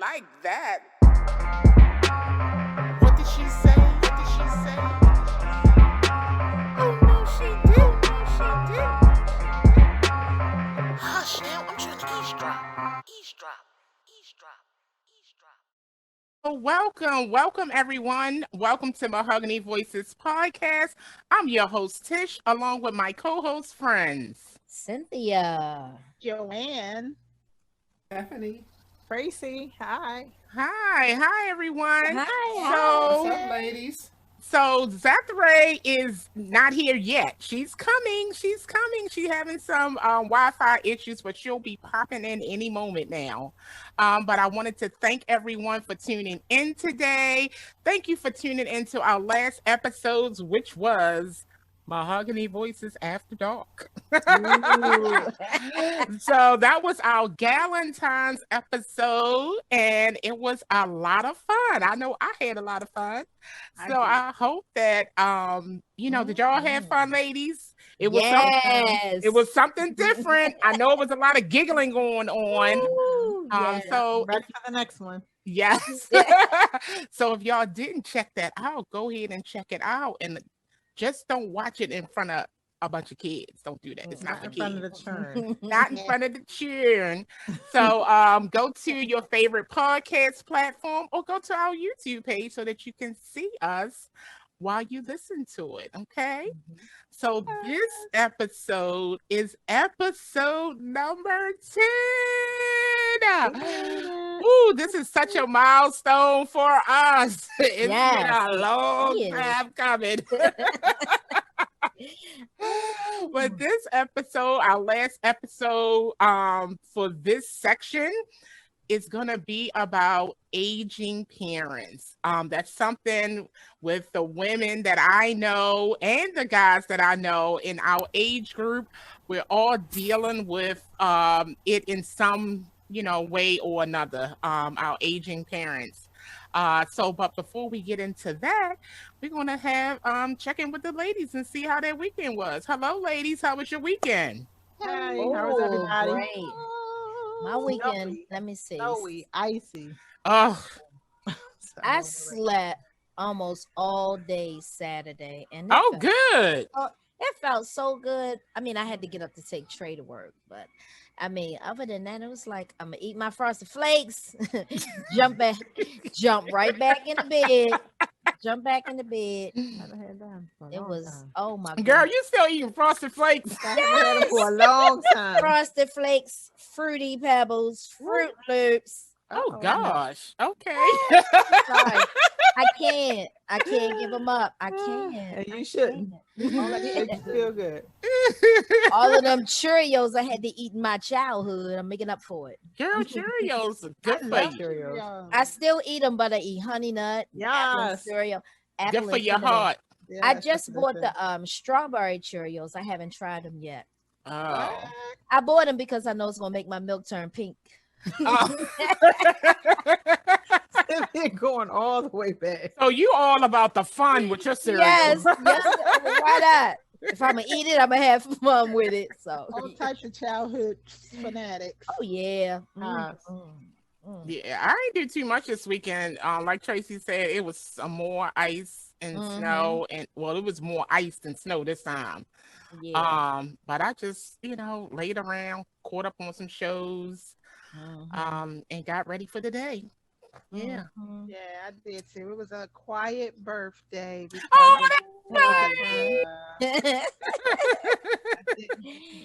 like that. What did she say? What did she say? Oh no, she did. No, she did. Hush now, I'm trying to eavesdrop. Eavesdrop. Welcome everyone. Welcome to Mahogany Voices podcast. I'm your host Tish, along with my co-host friends Cynthia, Joanne, Stephanie. Tracy, hi. Hi everyone. hi. What's up, ladies? So Zethray is not here yet. She's coming. She's having some Wi-Fi issues, but she'll be popping in any moment now. But I wanted to thank everyone for tuning in today. Thank you for tuning into our last episodes, which was Mahogany Voices After Dark. So that was our Galentine's episode, and it was a lot of fun. I know I had a lot of fun. So I hope that did y'all have fun, ladies? It was something different. I know it was a lot of giggling going on. So ready for the next one. Yes. So if y'all didn't check that out, go ahead and check it out, and just don't watch it in front of a bunch of kids. Don't do that. It's not in for front of kids. the churn. Not in front of the children. So go to your favorite podcast platform or go to our YouTube page so that you can see us while you listen to it. Okay. So this episode is episode number 10. Ooh, this is such a milestone for us. It's been a long time coming. But this episode, our last episode for this section, is going to be about aging parents. That's something with the women that I know and the guys that I know in our age group. We're all dealing with it in some way or another, our aging parents. But before we get into that, we're going to have check in with the ladies and see how their weekend was. Hello, ladies. How was your weekend? Hi, how was everybody? Great. My weekend, let me see. Snowy, icy. Oh, I slept almost all day Saturday. And good. It felt so good. I mean, I had to get up to take Trey to work, but other than that, it was like I'm gonna eat my Frosted Flakes, jump right back in the bed, jump back in the bed. It was oh my God. Girl, you still eating Frosted Flakes? I haven't had them for a long time. Frosted Flakes, Fruity Pebbles, Fruit Loops. Oh gosh. Okay. Sorry. I can't give them up. I can't. And you shouldn't. All that makes you feel good. All of them Cheerios I had to eat in my childhood. I'm making up for it. Girl, Cheerios are good for you. Cheerios. I still eat them, but I eat Honey Nut, Yes. cereal, Good for your heart. Yes, I just that's bought it. the strawberry Cheerios. I haven't tried them yet. Oh. I bought them because I know it's gonna make my milk turn pink. They're going all the way back. So you all about the fun with your cereal. Yes, why not? If I'm gonna eat it, I'm gonna have fun with it. So All types of childhood fanatics. oh yeah. Yeah, I didn't do too much this weekend. Like Tracy said, it was some more ice and snow, and well, it was more ice than snow this time. Yeah. But I just, laid around, caught up on some shows, and got ready for the day. Yeah. Yeah, I did too. It was a quiet birthday. Oh, I didn't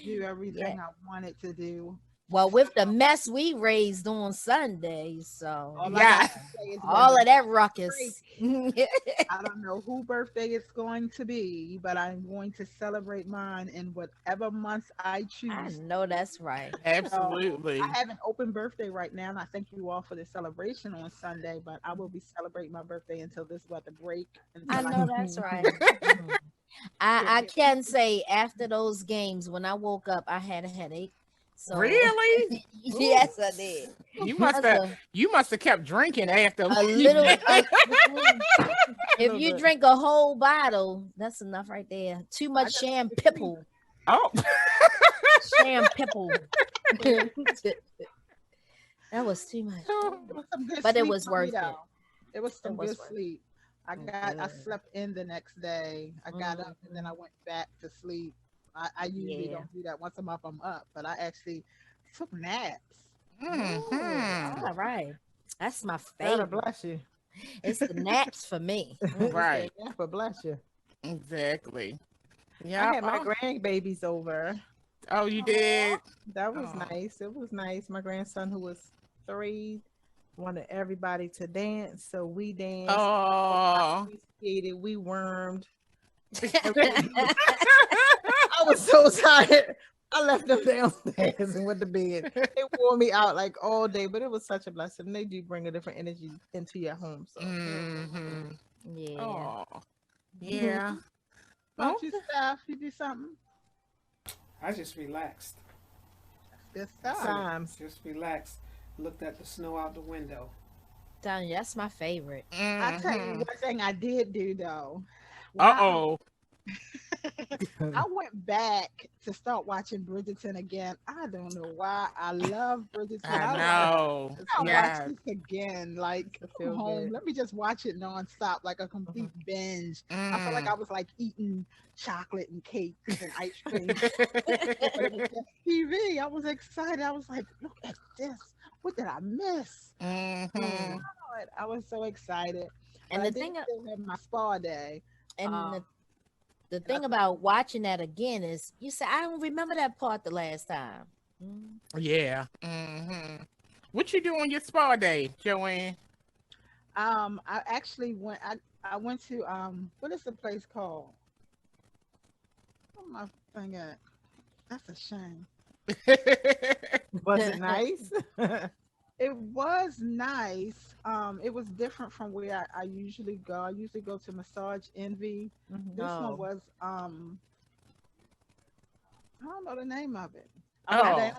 do everything I wanted to do. Well, with the mess we raised on Sunday, so All Yeah. I gotta say is all when of that ruckus. I don't know who birthday it's going to be, but I'm going to celebrate mine in whatever month I choose. I know that's right. Absolutely. I have an open birthday right now, and I thank you all for the celebration on Sunday, but I will be celebrating my birthday until this weather break. I know that's right. I can say after those games, when I woke up, I had a headache. So Really? yes, I did. You must have kept drinking after A little. If you drink a whole bottle, that's enough right there. Too much champagne. Oh. Champagne. That was too much. It was some good But it sleep was for me, worth it. though. It was some was good worth it. sleep. I Good. slept in the next day. I got up and then I went back to sleep. I usually Yeah. don't do that. Once I'm up, but I actually took naps. Mhm. All right. That's my That'll favorite. bless you. It's the naps for me. Right. Yeah, but bless you. Exactly. I Yeah. had my grandbabies over. Oh, you did. That was Oh. nice. It was nice. My grandson, who was 3, wanted everybody to dance, so we danced. Oh. We skated. We wormed. I was so tired. I left them downstairs and went to bed. It wore me out like all day, but it was such a blessing. They do bring a different energy into your home. So Mm-hmm. Yeah. Oh. Yeah. About you, Steph? You do something? I just relaxed. Good stuff. sometimes Just relaxed. Looked at the snow out the window. Telling you, that's my favorite. I tell you Mhm. one thing I did do though. When I- Uh-oh. I went back to start watching Bridgerton again. I don't know why. I love Bridgerton. I was like, know. I'll Yes. watch this again. Like, It feel come home. good. Let me just watch it nonstop, like a complete binge. I felt like I was like eating chocolate and cakes and ice cream. But it was just TV. I was excited. I was like, look at this. What did I miss? Mhm. Lord, I was so excited. And But I the did thing, still have my spa day. and Um, the thing about watching that again is, you say, I don't remember that part the last time. Yeah. Mhm. What you do on your spa day, Joanne? I actually went. I went to what is the place called? What my thing at? That's a shame. Was it nice? It was nice. It was different from where I usually go. I usually go to Massage Envy. This Oh. one was I don't know the name of it. Oh.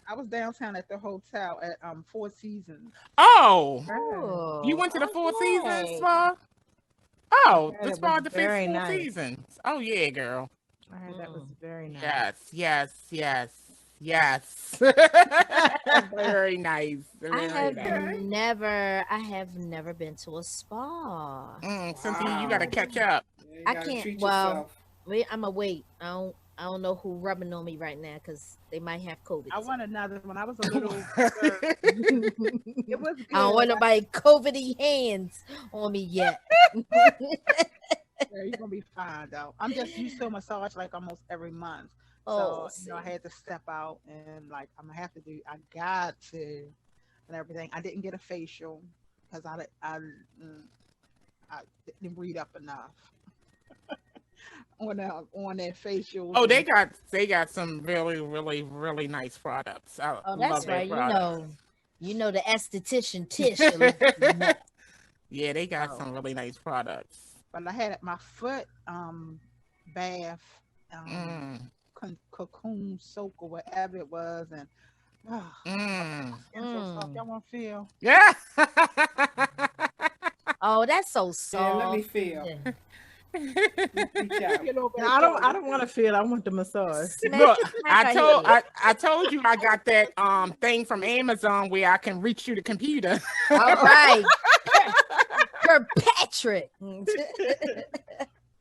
I was downtown at the hotel at Four Seasons. Oh. Oh, You went to the Four Seasons okay. spa? Oh, heard the it spa was the very Four nice. Seasons. Oh yeah, girl. I heard that was very nice. Yes. Very nice. I Very have nice. I have never been to a spa. Cynthia, you gotta Wow. catch up. Yeah, you I gotta can't. treat Well, yourself. wait. I'm gonna wait. I don't know who rubbing on me right now because they might have COVID. I want another one. I was a little. It was good. I don't want nobody COVID hands on me yet. Yeah, you're gonna be fine though. I'm just used to a massage like almost every month. Oh, So I had to step out and like I'm gonna have to do. I got to and everything. I didn't get a facial because I didn't read up enough on that facial. Oh, they got some really nice products. I oh, love that's their right. products. You know the esthetician Tish. Yeah, they got Oh. some really nice products. But I had my foot bath Mm. cocoon soak or whatever it was, and oh, skin so soft. Y'all want to feel? Yeah. Oh, that's so Yeah, soft. let me feel. Yeah. Reach out. You know, And I don't want to feel. I want the massage. Look, Smack her head. I told you I got that thing from Amazon where I can reach through the computer. All right, Kirkpatrick.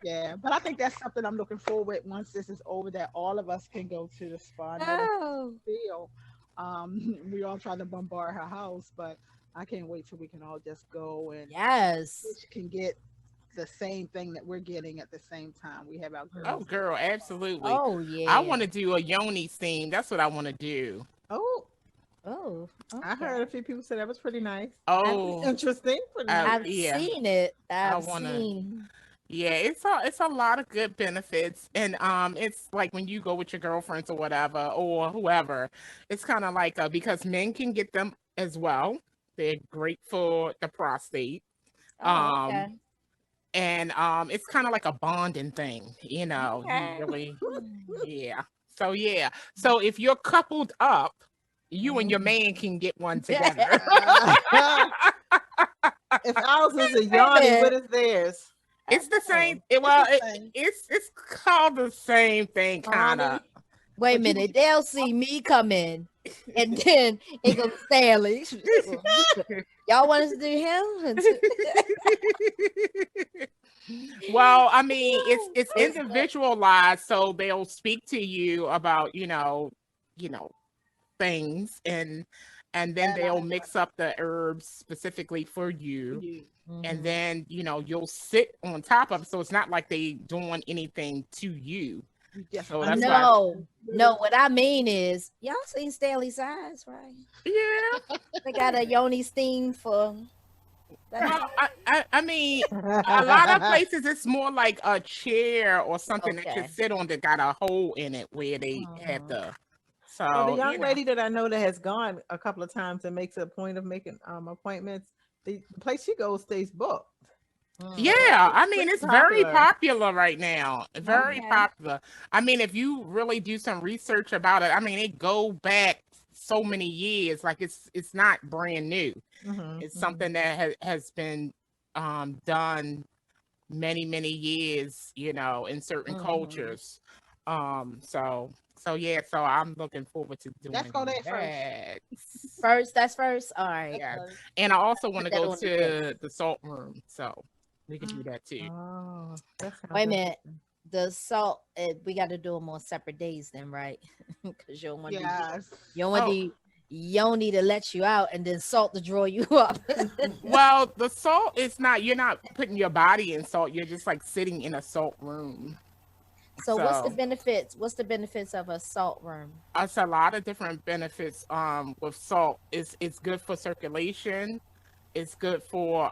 Yeah, but I think that's something I'm looking forward once this is over, that all of us can go to the spa. I know that's Oh, feel. We all trying to bombard her house, but I can't wait till we can all just go and yes. each can get the same thing that we're getting at the same time. We have our girls. Oh, girl, absolutely. Oh yeah. I want to do a yoni steam. That's what I want to do. Oh, Oh, I heard a few people say that was pretty nice. Oh, Interesting. Pretty Uh, nice. I've yeah. seen it. I I've wanna- seen. yeah, it's a lot of good benefits, and it's like when you go with your girlfriends or whatever or whoever, it's kind of like because men can get them as well. They're great for the prostate. Oh, okay. And it's kind of like a bonding thing, you know. Okay. You really, yeah. So yeah. So if you're coupled up, you and your man can get one together. If ours is a yawny, what is theirs? It's the same. It's the same. It's called the same thing, kind of. Wait a minute, they'll see me come in, and then it goes Stanley. Y'all want us to do him? Well, I mean, it's individualized, so they'll speak to you about things, and then they'll mix up the herbs specifically for you. And then you'll sit on top of it, so it's not like they doing anything to you. So that's no. What I mean is, y'all seen Stanley's eyes, right? Yeah, they got a Yoni steam for. Well, I mean, a lot of places it's more like a chair or something that you sit on that got a hole in it where they had the. So the young lady that I know that has gone a couple of times and makes a point of making appointments, the place she goes stays booked. Yeah, I mean, it's very popular right now. Very popular. I mean, if you really do some research about it, I mean, it go back so many years. Like it's not brand new. It's something that has been done many years, in certain cultures. So yeah, so I'm looking forward to doing that. That's first. All right. Yeah. And I also want to go to the salt room, so we can do that too. Oh, wait a minute. The salt, we got to do them on separate days then, right? Because you don't want the Yoni to let you out and then salt to draw you up. Well, the salt is not, you're not putting your body in salt. You're just like sitting in a salt room. So what's the benefits? What's the benefits of a salt room? It's a lot of different benefits with salt. It's good for circulation. It's good for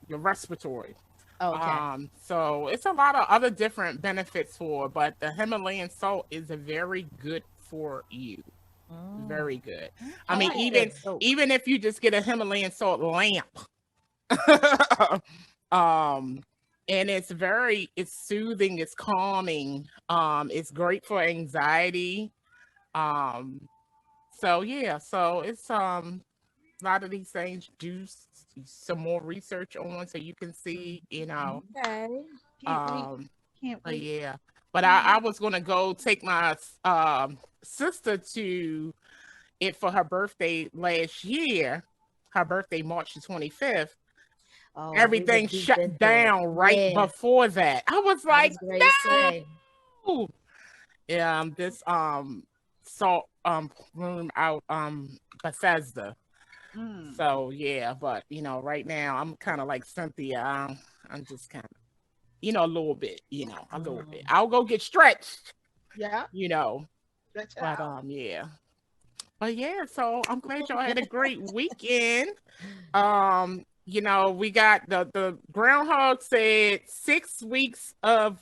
your respiratory. Okay. So it's a lot of other different benefits but the Himalayan salt is very good for you. Very good. I mean, even if you just get a Himalayan salt lamp, and it's soothing, it's calming, it's great for anxiety. So it's a lot of these things do some more research on so you can see, Okay. Can't wait. Yeah. But I was gonna go take my sister to it for her birthday last year. Her birthday, March the 25th. Everything shut down right before that. I was like, no. Yeah, this salt room out Bethesda. So yeah, but right now I'm kind of like Cynthia. I'm just kind of, a little bit, a little bit. I'll go get stretched. Yeah. But yeah. But yeah, so I'm glad y'all had a great weekend. We got the groundhog said 6 weeks of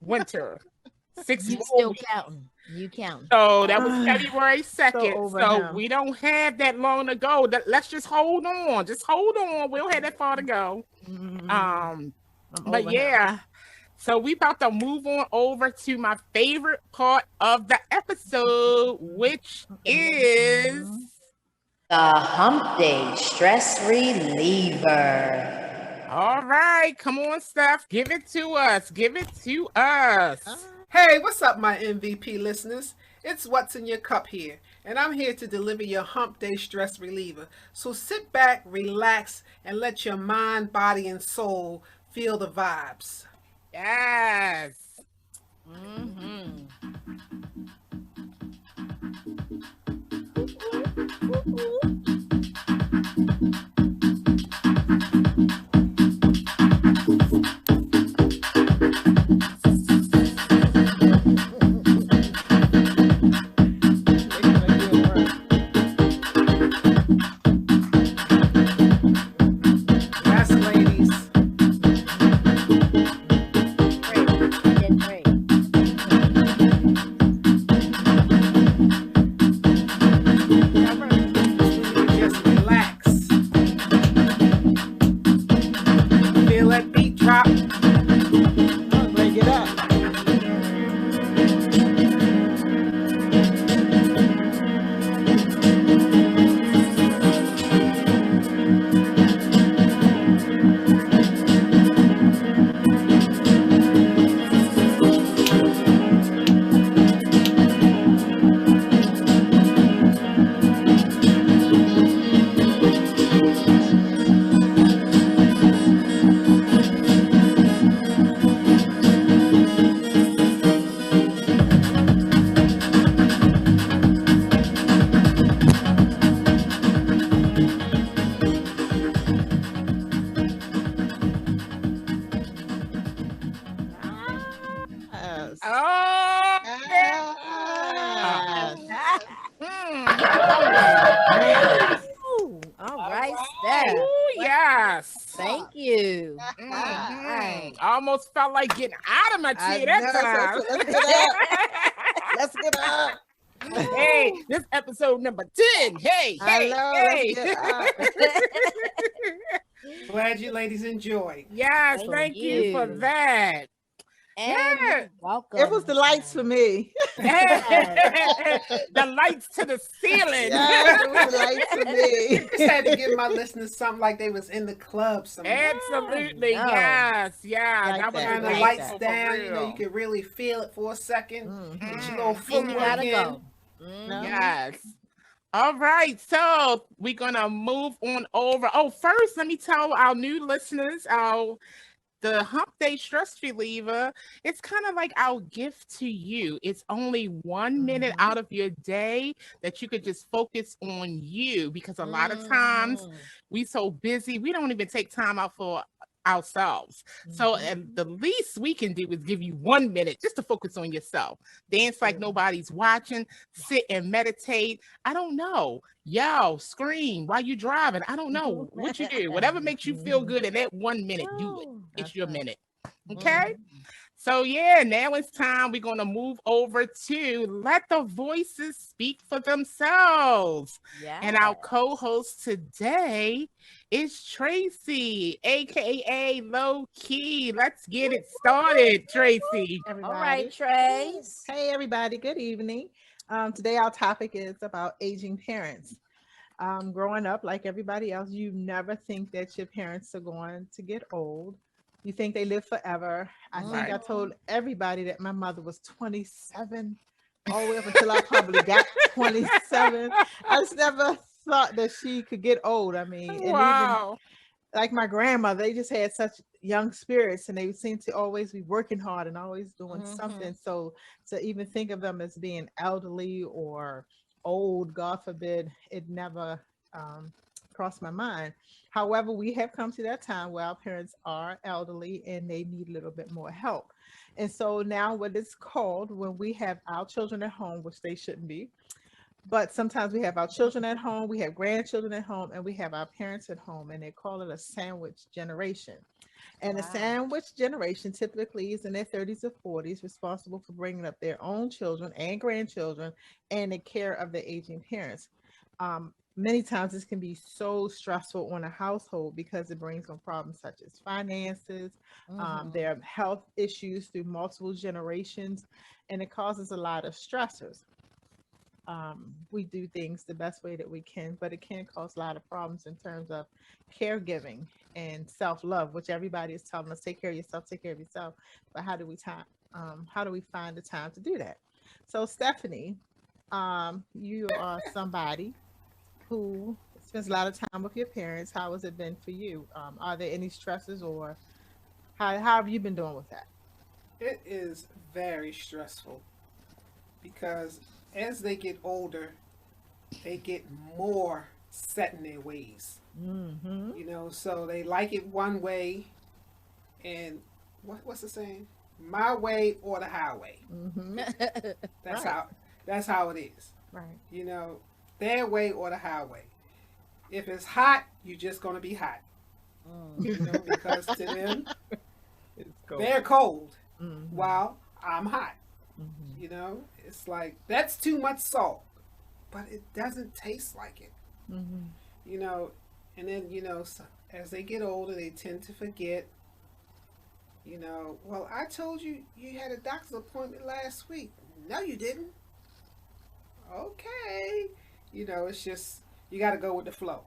winter. 6 You still counting. You counting. So that was February 2nd. So we don't have that long to go. Let's just hold on. Just hold on. We don't have that far to go. But yeah. So we about to move on over to my favorite part of the episode, which is the Hump Day Stress Reliever. All right, come on, Steph. Give it to us. Give it to us. Hey, what's up, my MVP listeners? It's What's in Your Cup here, and I'm here to deliver your Hump Day Stress Reliever. So sit back, relax, and let your mind, body, and soul feel the vibes. Yes. Yes, ladies. Great. All right, Steph. Oh, yes. Thank you. Mhm. Almost felt like getting out of my I chair know, that so time. let's get up. Let's get up. Hey, this episode number 10. Hey, I hey, know, hey. let's get up. Glad you ladies enjoyed. Yes, Thank thank you for you. that. And Yeah. you're welcome. It was the lights for me. The lights to the ceiling. Yes, it was the lights for me. Just had to give my listeners something like they was in the club somewhere. Absolutely. No. Yes. Yeah. Like that was that. Turn the Like lights that. down, you know, you can really feel it for a second. Mhm. Get your little And you footwork gotta in. go. No. Yes. All right. So we're going to move on over. Oh, first, let me tell our new listeners, the Hump Day Stress Reliever, it's kind of like our gift to you. It's only 1 minute out of your day that you could just focus on you, because a lot of times we so busy, we don't even take time out for ourselves. So and the least we can do is give you 1 minute just to focus on yourself. Dance like nobody's watching, sit and meditate. I don't know. Yell, scream while you're driving. I don't know what you do. Whatever makes you feel good in that 1 minute, do it. It's That's your right. minute. Okay. So yeah, now it's time. We're gonna move over to let the voices speak for themselves. Yeah. And our co-host today is Tracy, aka Low Key. Let's get it started, Tracy. All Everybody. right, Trace. Hey, everybody. Good evening. Today, our topic is about aging parents. Growing up, like everybody else, you never think that your parents are going to get old. You think they live forever. I think I Right. told everybody that my mother was 27 all the way up until I probably got 27. I just never thought that she could get old. I mean, and even Wow. like my grandmother, they just had such young spirits and they seemed to always be working hard and always doing something. So to even think of them as being elderly or old, God forbid, it never crossed my mind. However, we have come to that time where our parents are elderly and they need a little bit more help. And so now what it's called when we have our children at home, which they shouldn't be, but sometimes we have our children at home, we have grandchildren at home, and we have our parents at home, and they call it a sandwich generation. And the Wow. sandwich generation typically is in their 30s or 40s, responsible for bringing up their own children and grandchildren and the care of the aging parents. Many times this can be so stressful on a household because it brings on problems such as finances, their health issues through multiple generations, and it causes a lot of stressors. We do things the best way that we can, but it can cause a lot of problems in terms of caregiving and self-love, which everybody is telling us, take care of yourself, take care of yourself. But how do we find the time to do that? So Stephanie, you are somebody who spends a lot of time with your parents. How has it been for you? Are there any stresses or how have you been doing with that? It is very stressful because as they get older, they get more set in their ways. Mm-hmm. You know, so they like it one way, and what's the saying? My way or the highway. Mm-hmm. That's Right. how it is. Right. You know, their way or the highway. If it's hot, you're just gonna be hot. You know, because to them It's cold. they're cold Mhm. while I'm hot. Mhm. You know, it's like that's too much salt, but it doesn't taste like it. Mhm. You know, and then so as they get older, they tend to forget. You know, well, I told you you had a doctor's appointment last week. No, you didn't. Okay. You know, it's just you got to go with the flow.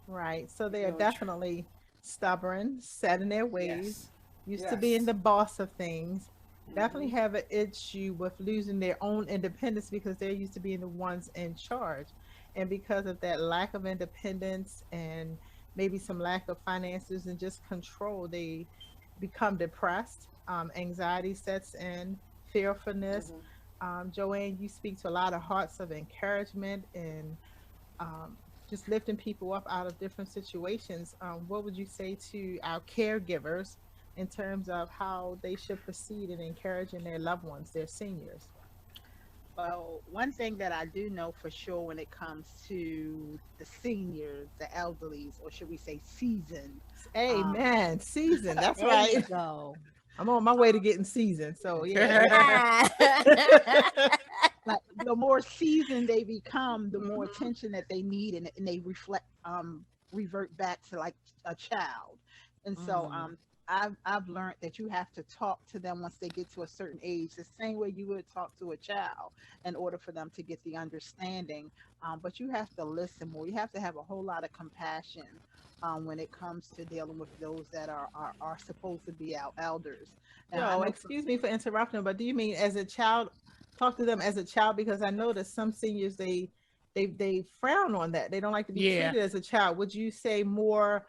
Right. So they You are know, definitely stubborn, set in their ways, yes, used to being yes. the boss of things. Definitely Mhm. have an issue with losing their own independence because they're used to being the ones in charge. And because of that lack of independence and maybe some lack of finances and just control, they become depressed. Anxiety sets in, fearfulness. Mhm. Joanne, you speak to a lot of hearts of encouragement and um, just lifting people up out of different situations. What would you say to our caregivers in terms of how they should proceed in encouraging their loved ones, their seniors? Well, one thing that I do know for sure when it comes to the seniors, the elderlies, or should we say seasoned, um, Amen. Season. That's There you right. go. I'm on my way to getting seasoned. So yeah. Ah. like the more seasoned they become, the more attention that they need, and they revert back to like a child. And so Mm. I've learned that you have to talk to them once they get to a certain age, the same way you would talk to a child, in order for them to get the understanding. But you have to listen more. You have to have a whole lot of compassion when it comes to dealing with those that are supposed to be our elders. And I Yo, know excuse me for interrupting, but do you mean as a child, talk to them as a child? Because I know that some seniors they frown on that. They don't like to be Yeah. treated as a child. Would you say more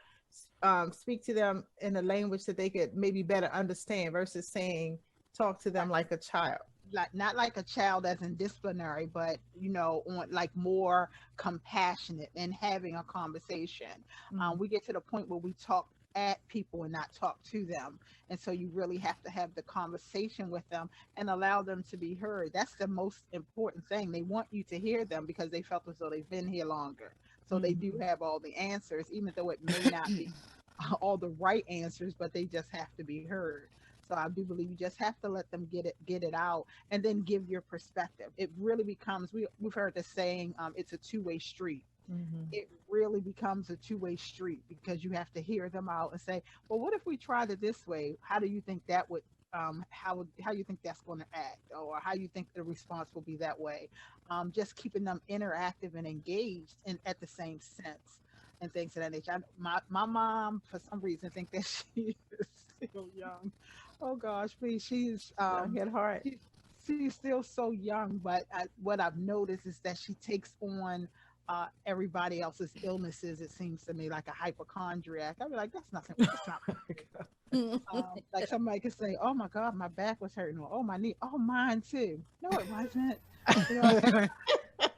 speak to them in a language that they could maybe better understand versus saying talk to them like a child? like not like a child as in disciplinary, but on like more compassionate and having a conversation. Mm. We get to the point where we talk at people and not talk to them, and so you really have to have the conversation with them and allow them to be heard. That's the most important thing. They want you to hear them because they felt as though they've been here longer, so they do have all the answers, even though it may not be all the right answers, but they just have to be heard. So I do believe you just have to let them get it out, and then give your perspective. It really becomes, we've heard the saying, it's a two-way street. Mm-hmm. It really becomes a two-way street, because you have to hear them out and say, well, what if we tried it this way? How do you think that would how you think that's going to act, or how you think the response will be that way? Just keeping them interactive and engaged, and at the same sense, and things of that nature. My mom, for some reason, think that she is still young. Oh gosh, please, she's Young at heart. she's still so young. But what I've noticed is that she takes on everybody else's illnesses. It seems to me, like a hypochondriac. I'd be like, that's nothing. That's not. Like somebody could say, "Oh my God, my back was hurting," or "Oh, my knee." "Oh, mine too." No, it wasn't. You know,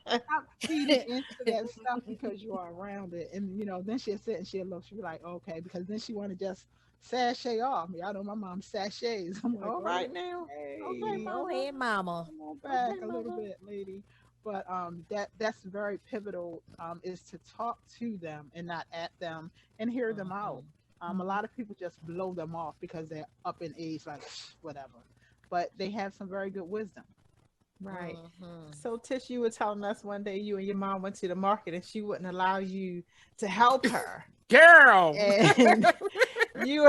stop feeding into that stuff because you are around it, and then she'll sit and she'll look. She'll be like, "Okay," because then she want to just sashay off. I know my mom sashays. I'm like, All right now. okay, Come mama, on here, mama. come on back Okay, a little mama. bit, lady. But that's very pivotal, is to talk to them and not at them, and hear them out. A lot of people just blow them off because they're up in age, like whatever. But they have some very good wisdom. Right. Mhm. So Tish, you were telling us one day you and your mom went to the market and she wouldn't allow you to help her. Girl. And you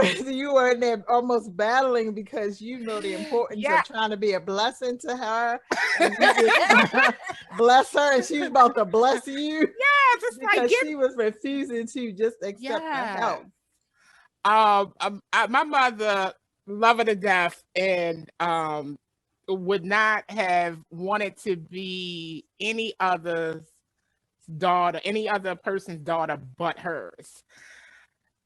were in there almost battling because you know the importance Yeah. of trying to be a blessing to her. And you just bless her, and she was about to bless you Yes, it's like because give she was refusing to just accept the yes. help. My mother loved her to death, and would not have wanted to be any other's daughter, any other person's daughter but hers.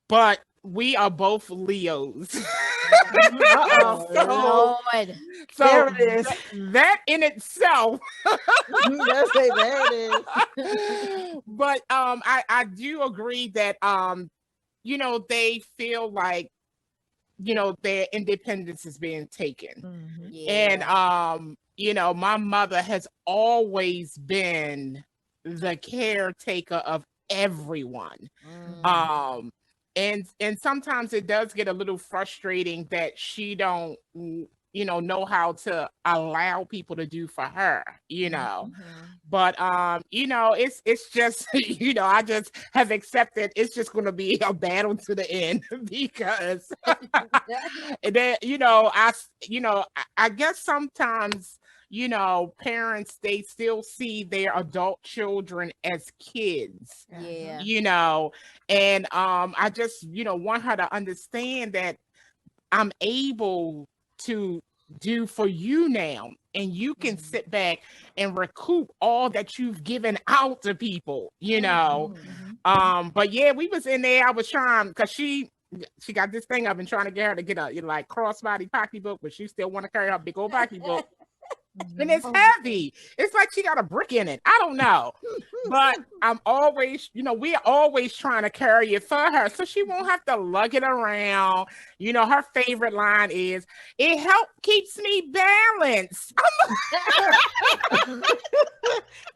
But we are both Leos. Uh-oh. So, Lord. so There it is. that in itself. That's it. There it is. But I do agree that they feel like their independence is being taken. Mhm. And Yeah. my mother has always been the caretaker of everyone. Mm. And sometimes it does get a little frustrating that she don't know how to allow people to do for her. Mhm. But it's just I just have accepted it's just going to be a battle to the end because and then I guess sometimes parents, they still see their adult children as kids, Yeah. and I just want her to understand that I'm able to do for you now, and you can sit back and recoup all that you've given out to people. Mhm. But yeah, we was in there. I was trying because she got this thing. I've been trying to get her to get a like crossbody pocketbook, but she still want to carry her big old pocketbook. And it's Oh, heavy. It's like she got a brick in it. I don't know. but I'm always, we're always trying to carry it for her so she won't have to lug it around. Her favorite line is, it keeps me balanced.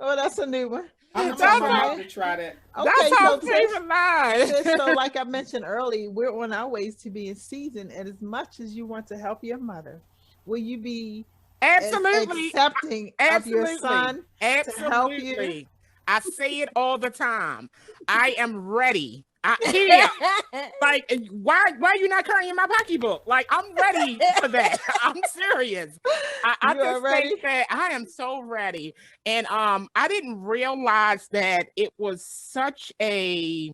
Oh, that's a new one. I'm That's gonna her, have to try that. that's Okay, her so favorite line. so like I mentioned earlier, we're on our ways to being seasoned. And as much as you want to help your mother, will you be as Absolutely. accepting of your son to help you? Absolutely. I say it all the time. I am ready. Here, like, why are you not carrying my pocketbook? Like, I'm ready for that. I'm serious. I You are just ready? think that I am so ready. And I didn't realize that it was such a,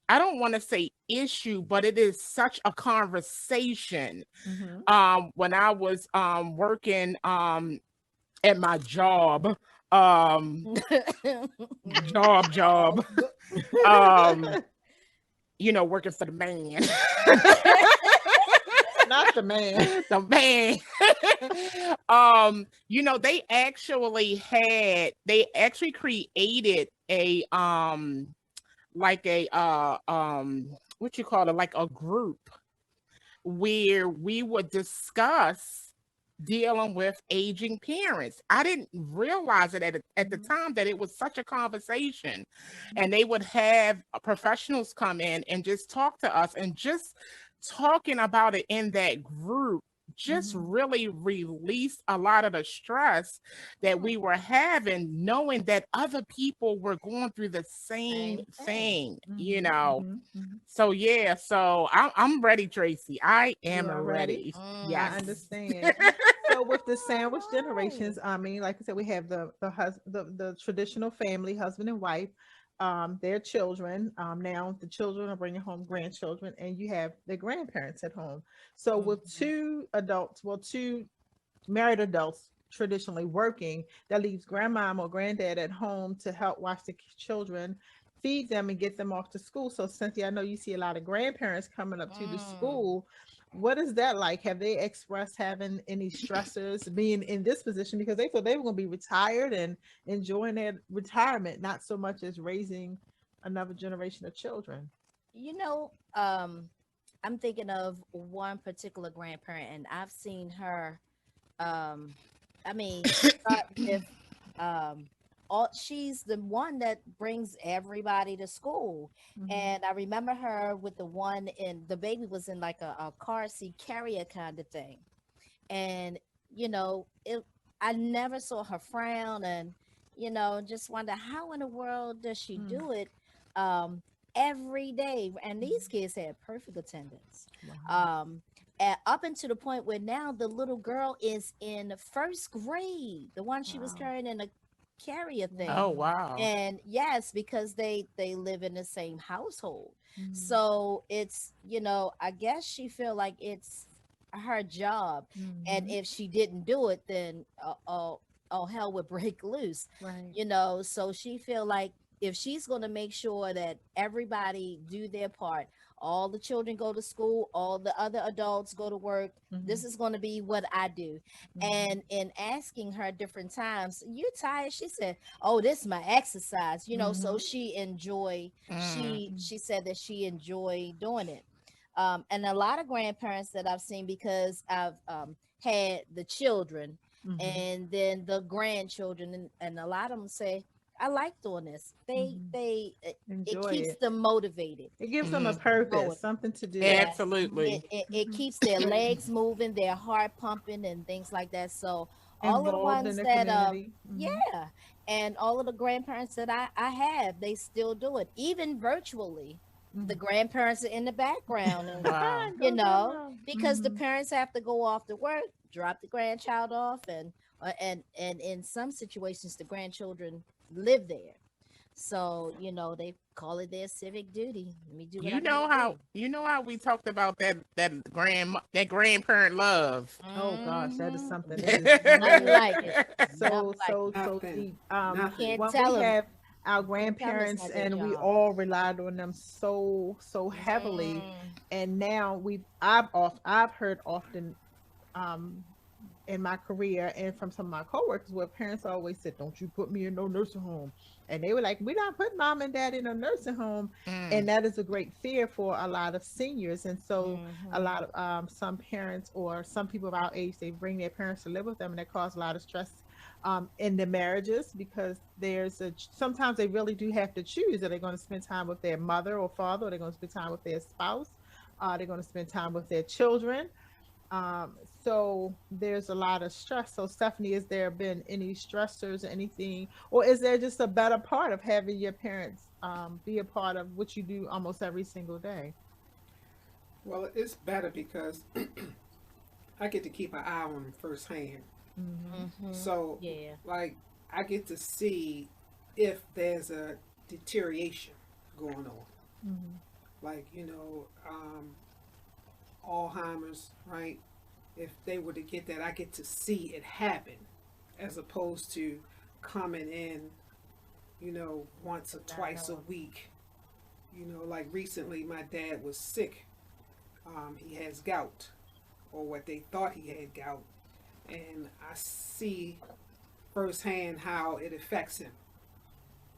I don't want to say issue, but it is such a conversation. When I was working at my job, um job working for the man. Not the man. The man. They actually created a like a what you call it, like a group where we would discuss dealing with aging parents. I didn't realize it at the time that it was such a conversation, and they would have professionals come in and just talk to us, and just talking about it in that group just really released a lot of the stress that we were having, knowing that other people were going through the same thing. So yeah, so I'm ready, Tracy. I am are ready? ready. I Yes. understand. So with the sandwich generations, I mean, like I said, we have the traditional family, husband and wife, their children. Now the children are bringing home grandchildren, and you have the grandparents at home. So with two married adults traditionally working, that leaves grandmom or granddad at home to help watch the children, feed them, and get them off to school. So Cynthia, I know you see a lot of grandparents coming up to the school. What is that like? Have they expressed having any stressors being in this position, because they thought they were going to be retired and enjoying their retirement, not so much as raising another generation of children? I'm thinking of one particular grandparent, and I've seen her. Start with she's the one that brings everybody to school. And I remember her with the one in the baby was in like a car seat carrier kind of thing. And I never saw her frown, and just wonder how in the world does she do it every day. And these kids had perfect attendance. Up until the point where now the little girl is in first grade, the one she was carrying in a carrier thing. Oh wow. And yes, because they live in the same household. So it's I guess she feel like it's her job, and if she didn't do it, then hell would break loose. Right. So she feel like if she's going to make sure that everybody do their part, all the children go to school, all the other adults go to work, this is going to be what I do. And in asking her different times, you tired? She said, oh, this is my exercise, so she she said that she enjoyed doing it. And a lot of grandparents that I've seen, because I've had the children and then the grandchildren, and a lot of them say, I like doing this. It keeps them motivated. It gives them a purpose, something to do. Yes. Absolutely. It keeps their legs moving, their heart pumping, and things like that. So all of the Involved ones in the that community. yeah, and all of the grandparents that I have, they still do it, even virtually. The grandparents are in the background, and Wow. because the parents have to go off to work, drop the grandchild off, and in some situations the grandchildren live there. So, they call it their civic duty. Let me do what I gotta do. You know how we talked about that grandparent love. Oh gosh, that is something. That is Nothing like it. so Nothing. deep. Can't When tell we 'em. have our Tell 'em it's grandparents not their and we job. all relied on them so heavily, and now I've heard often, in my career and from some of my coworkers where parents always said, "Don't you put me in no nursing home," and they were like, "We're not putting mom and dad in a nursing home," and Mm. that is a great fear for a lot of seniors. And so a Mhm. lot of some parents or some people of our age, they bring their parents to live with them, and that causes a lot of stress in the marriages because there's a sometimes they really do have to choose: are they going to spend time with their mother or father, or they're going to spend time with their spouse, they're going to spend time with their children. So there's a lot of stress. So Stephanie, has there been any stressors or anything, or is there just a better part of having your parents be a part of what you do almost every single day? Well, it's better because I get to keep an eye on them firsthand. Mm-hmm. Mhm. So, Yeah. like, I get to see if there's a deterioration going on. Mm-hmm. Like, Alzheimer's, right? If they were to get that, I get to see it happen as opposed to coming in, once or Not twice a knowing. week. Like recently, my dad was sick. He has gout, or what they thought he had gout. And I see firsthand how it affects him.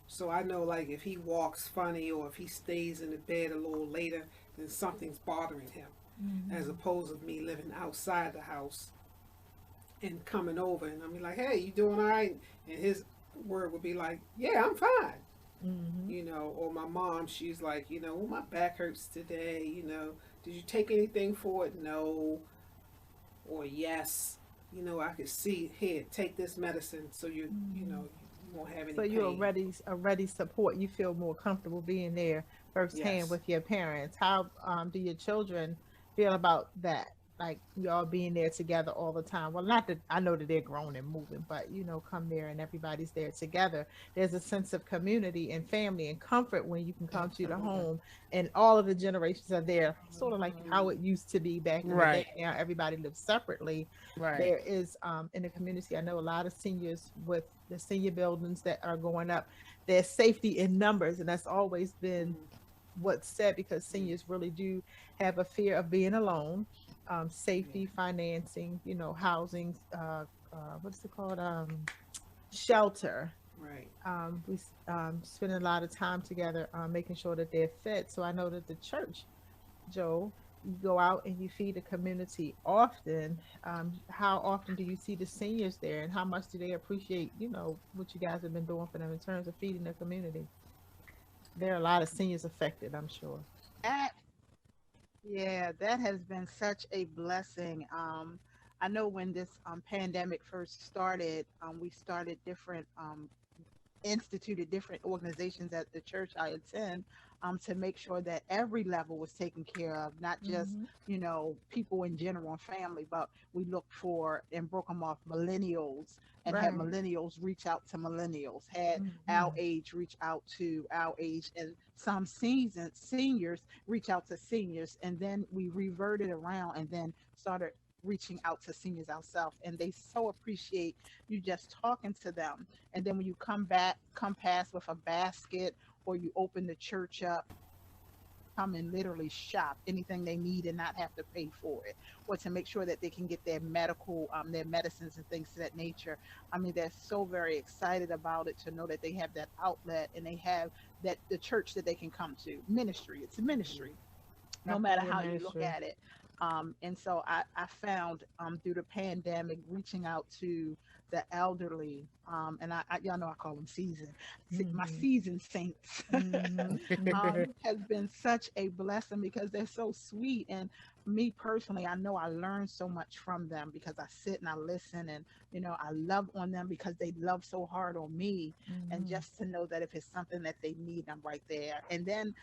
So I know, like, if he walks funny or if he stays in the bed a little later, then something's bothering him. As Mm-hmm. opposed to me living outside the house and coming over and I'm like, hey, you doing all right? And his word would be like, yeah, I'm fine. Mm-hmm. Or my mom, she's like, well, my back hurts today. Did you take anything for it? No. Or yes. I could see, here, take this medicine so Mm-hmm. you won't have any So you pain. already support. You feel more comfortable being there firsthand Yes. with your parents. How do your children feel about that? Like y'all being there together all the time. Well, not that I know that they're grown and moving, but come there and everybody's there together. There's a sense of community and family and comfort when you can come to the Absolutely. home and all of the generations are there, sort of like how Mhm. it used to be back in the day. Right. Now everybody lives separately. Right. There is in the community, I know a lot of seniors with the senior buildings that are going up. There's safety in numbers, and that's always been Mm-hmm. what's said because seniors really do have a fear of being alone. Yeah. Safety, financing, housing, what's it called, shelter. Right. We spend a lot of time together making sure that they're fed. So I know that the church, Joe, you go out and you feed the community often. How often do you see the seniors there, and how much do they appreciate, what you guys have been doing for them in terms of feeding the community? There are a lot of seniors affected, I'm sure. That, yeah, that has been such a blessing. I know when this pandemic first started, we started different instituted different organizations at the church I attend, to make sure that every level was taken care of, not just, Hmm. people in general and family, but we looked for and broke them off millennials and had Right. millennials reach out to millennials, had our Hmm. age reach out to our age, and some seniors reach out to seniors. And then we reverted around and then started reaching out to seniors ourselves. And they so appreciate you just talking to them, and then when you come past with a basket, or you open the church up, come and literally shop anything they need and not have to pay for it, or to make sure that they can get their medicines and things of that nature. I mean, they're so very excited about it, to know that they have that outlet, and they have that the church that they can come to. Ministry, it's a ministry, no matter Definitely a how you look ministry. at it. And so I found, through the pandemic, reaching out to the elderly, and y'all know I call them my Hmm. seasoned saints, Hmm. Hmm. has been such a blessing because they're so sweet. And me personally, I know I learn so much from them because I sit and I listen, and I love on them because they love so hard on me. And Hmm. just to know that if it's something that they need, I'm right there. And then,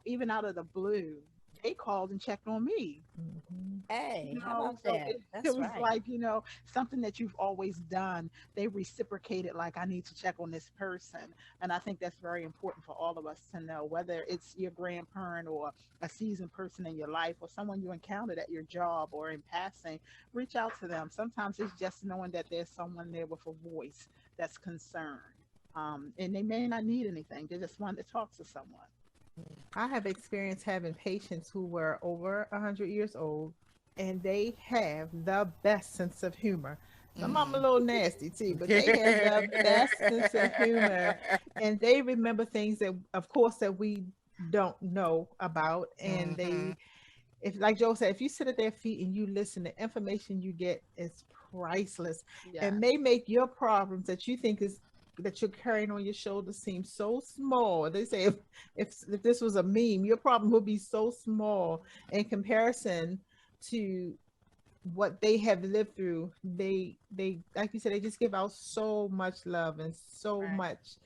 even out of the blue, they called and checked on me. Hmm. Hey, how about So that? it That's was right. like, something that you've always done. They reciprocated, like, I need to check on this person. And I think that's very important for all of us to know, whether it's your grandparent or a seasoned person in your life, or someone you encountered at your job or in passing. Reach out to them. Sometimes it's just knowing that there's someone there with a voice that's concerned. And they may not need anything, they just want to talk to someone. I have experienced having patients who were over 100 years old, and they have the best sense of humor. Some of them a Mhm. little nasty too, but they have the best sense of humor, and they remember things that, of course, that we don't know about. And Mhm. they, if like Joe said, if you sit at their feet and you listen, the information you get is priceless, Yes. and may make your problems that you think is that you're carrying on your shoulders seem so small. They say if this was a meme, your problem would be so small in comparison to what they have lived through. They like you said, they just give out so much love and so Right. much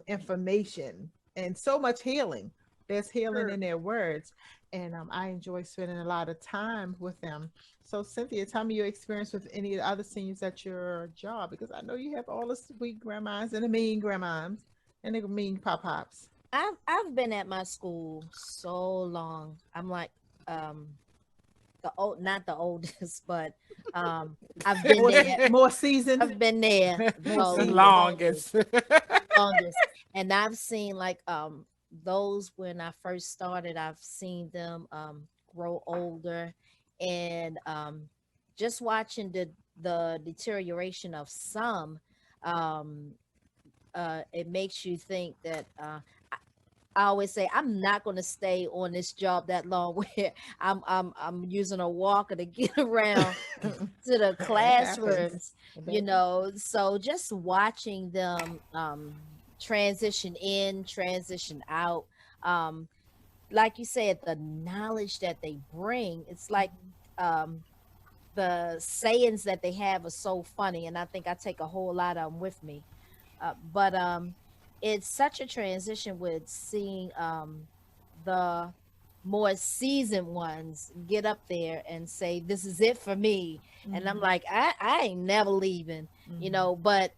information and so much healing. There's healing Sure. in their words, and I enjoy spending a lot of time with them. So Cynthia, tell me your experience with any of the other seniors at your job, because I know you have all the sweet grandmas and the mean grandmas and the mean pop pops. I've been at my school so long. I'm like um the old, not the oldest, but um I've been More there. more seasoned, I've been there more the The seasoned. longest, longest. longest. And I've seen like those when I first started, I've seen them grow older, and just watching the deterioration of some, um it makes you think that I always say I'm not going to stay on this job that long where I'm using a walker to get around to the It happens. classrooms, It you does. know. So just watching them transition in, transition out, um like you said, the knowledge that they bring, it's like um the sayings that they have are so funny, and I think I take a whole lot of them with me. But it's such a transition with seeing the more seasoned ones get up there and say, "This is it for me," and I'm Mhm, like, I ain't never leaving, you mhm. know. But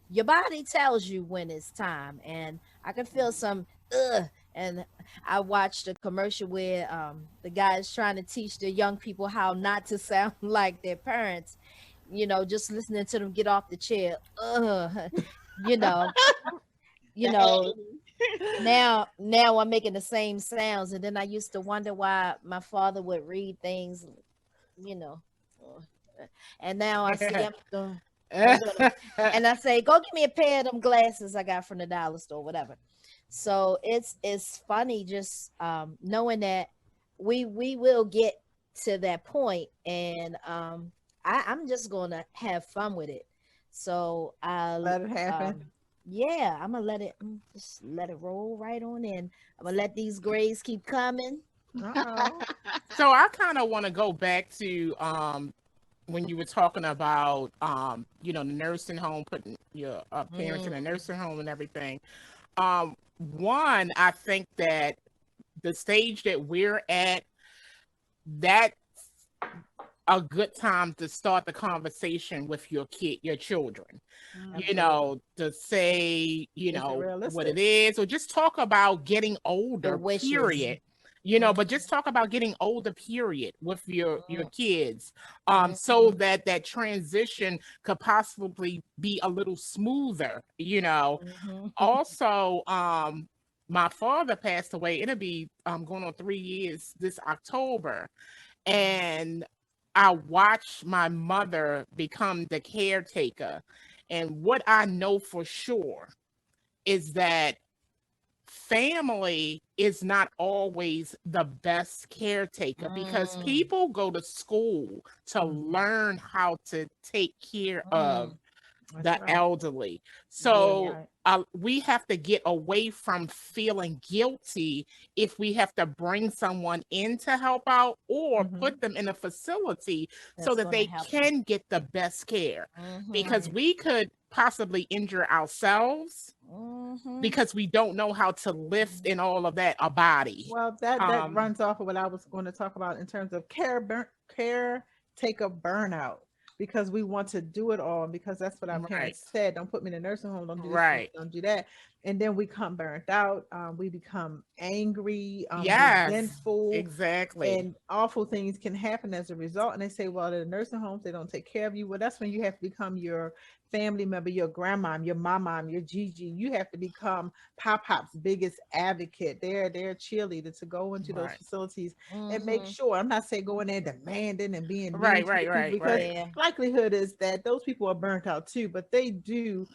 your body tells you when it's time, and I can feel some ugh. And I watched a commercial where the guy is trying to teach the young people how not to sound like their parents. You know, just listening to them get off the chair. Ugh, you know, you The know, agony. now I'm making the same sounds, and then I used to wonder why my father would read things, you know, uh, and now I see I'm doing them, and I say, go get me a pair of them glasses I got from the dollar store, whatever. So it's funny just knowing that we will get to that point, and I'm just gonna have fun with it. So Let it happen. yeah, I'm gonna let it just let it roll right on in. I'm gonna let these grades keep coming. Uh-oh. So I kind of want to go back to when you were talking about the nursing home, putting your parents in a Mm, nursing home and everything. One, I think that the stage that we're at, that's a good time to start the conversation with your children. absolutely. To say, Is it what it realistic? is, or just talk about getting The older, wishes. period. Mm, But just talk about getting older, period, with your mm, kids, so mm, that that transition could possibly be a little smoother. mhm. Also, my father passed away. It'll be going on 3 years this October, and I watched my mother become the caretaker. And what I know for sure is that family is not always the best caretaker, because Mm, people go to school to Mhm. learn how to take care of mm. That's the right. elderly. Yeah. That's So right. we have to get away from feeling guilty if we have to bring someone in to help out or Hmm. put them in a facility so That's that gonna they help them. can get the best care, because Mm-hmm. Right. we could possibly injure ourselves Mm-hmm. because we don't know how to lift and all of that, a body. Well, that Um, runs off of what I was going to talk about in terms of caretaker burnout, because we want to do it all, and because that's what our right, parents said. Don't put me in a nursing home. Don't do this. right. Don't do that. and then we come burnt out. We become angry, Yes, resentful, exactly. and awful things can happen as a result. And they say, well, in the nursing homes, they don't take care of you. Well, that's when you have to become your family member, your grandma, your mama, your Gigi. You have to become Pop Pop's biggest advocate. They're cheerleader to go into those Right. facilities and make Mhm. sure. I'm not saying going there demanding and being mean Right, to the right, people, right, because right. Yeah. likelihood is that those people are burnt out too, but they do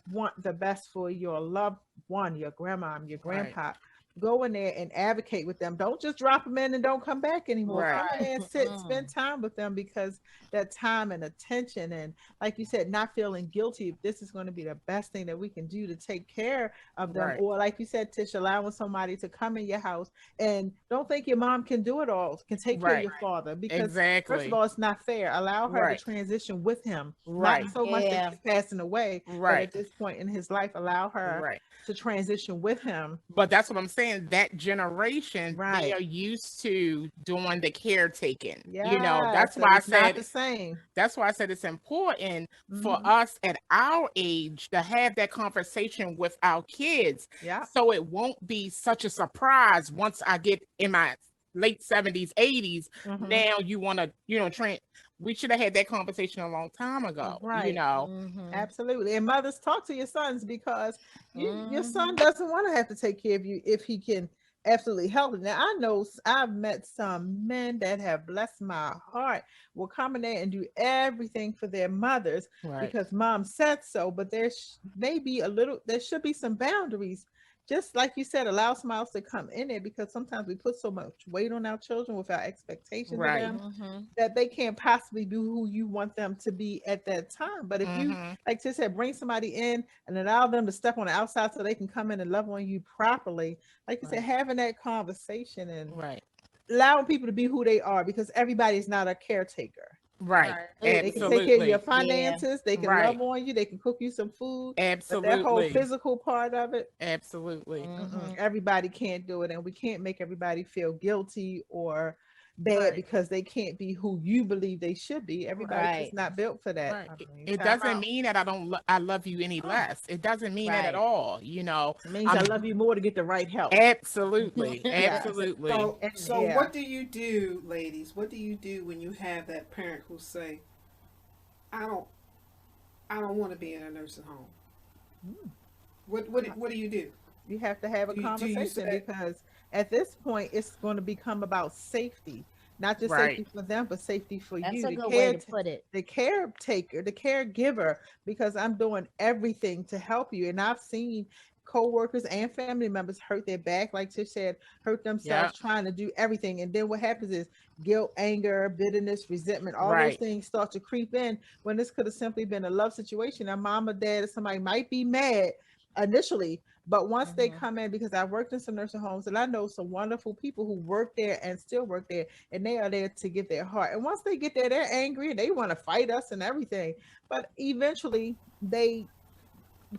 want the best for your loved one, your grandma, your Right. grandpa. Go in there and advocate with them. Don't just drop them in and don't come back anymore. Right. Come in there and sit, spend Mm. time with them, because that time and attention, and like you said, not feeling guilty, if this is going to be the best thing that we can do to take care of them. Right. Or like you said, Tish, allowing somebody to come in your house, and don't think your mom can do it all, can take care of Right. your father, because first of Exactly. all, it's not fair. Allow her to Right. transition with him, not Right. so much that Yeah. he's passing away, but Right. at this point in his life, allow her Right. to transition with him. But that's what I'm saying. That generation, they Right. are used to doing the caretaking. Yes, That's why and I it's not the said same. it's important for Mhm. us at our age to have that conversation with our kids, Yeah. so it won't be such a surprise once I get in my late 70s, 80s. Mhm. Now you want to, train. We should have had that conversation a long time ago. Right. Mhm. Absolutely. And mothers, talk to your sons, because your son Mhm. doesn't want to have to take care of you if he can absolutely help it. Now, I know I've met some men that have blessed my heart, will come in there and do everything for their mothers Right. because mom said so. But there should be some boundaries. Just like you said, allow somebody else to come in there, because sometimes we put so much weight on our children with our expectations of Right. them Mhm. that they can't possibly be who you want them to be at that time. But if you, Mm-hmm. like Tish said, bring somebody in and allow them to step on the outside so they can come in and love on you properly, like you said, Right. having that conversation and Right. allowing people to be who they are, because everybody is not a caretaker. Right. Right. They can take care of your Absolutely. Yeah. finances, they can Right. love on you, they can cook you some food, but that whole Absolutely. physical part of it, Absolutely. Mhm. everybody can't do it, and we can't make everybody feel guilty or bad Right. because they can't be who you believe they should be. Everybody's just Right. not built for that. Right. I It, mean, it time doesn't out. mean that I love you any Oh, less. It doesn't mean that at Right. all. it means I I'm love you more to get the right help. absolutely, Yes. absolutely. And So yeah. what do you do, ladies? What do you do when you have that parent who say, "I don't, I don't want to be in a nursing home"? Mm. What do you do? You have to have a Do you conversation, say, because at this point it's going to become about safety, not just Right. safety for them, but safety for That's you, a good way to put it. the caretaker, the caregiver, because I'm doing everything to help you. And I've seen co-workers and family members hurt their back, like Tish said, hurt Yeah. themselves trying to do everything. And then what happens is guilt, anger, bitterness, resentment, all those Right. things start to creep in, when this could have simply been a love situation. A mom or dad or somebody might be mad initially, but once they Mhm. come in, because I worked in some nursing homes and I know some wonderful people who work there and still work there, and they are there to give their heart. And once they get there, they're angry and they want to fight us and everything. But eventually they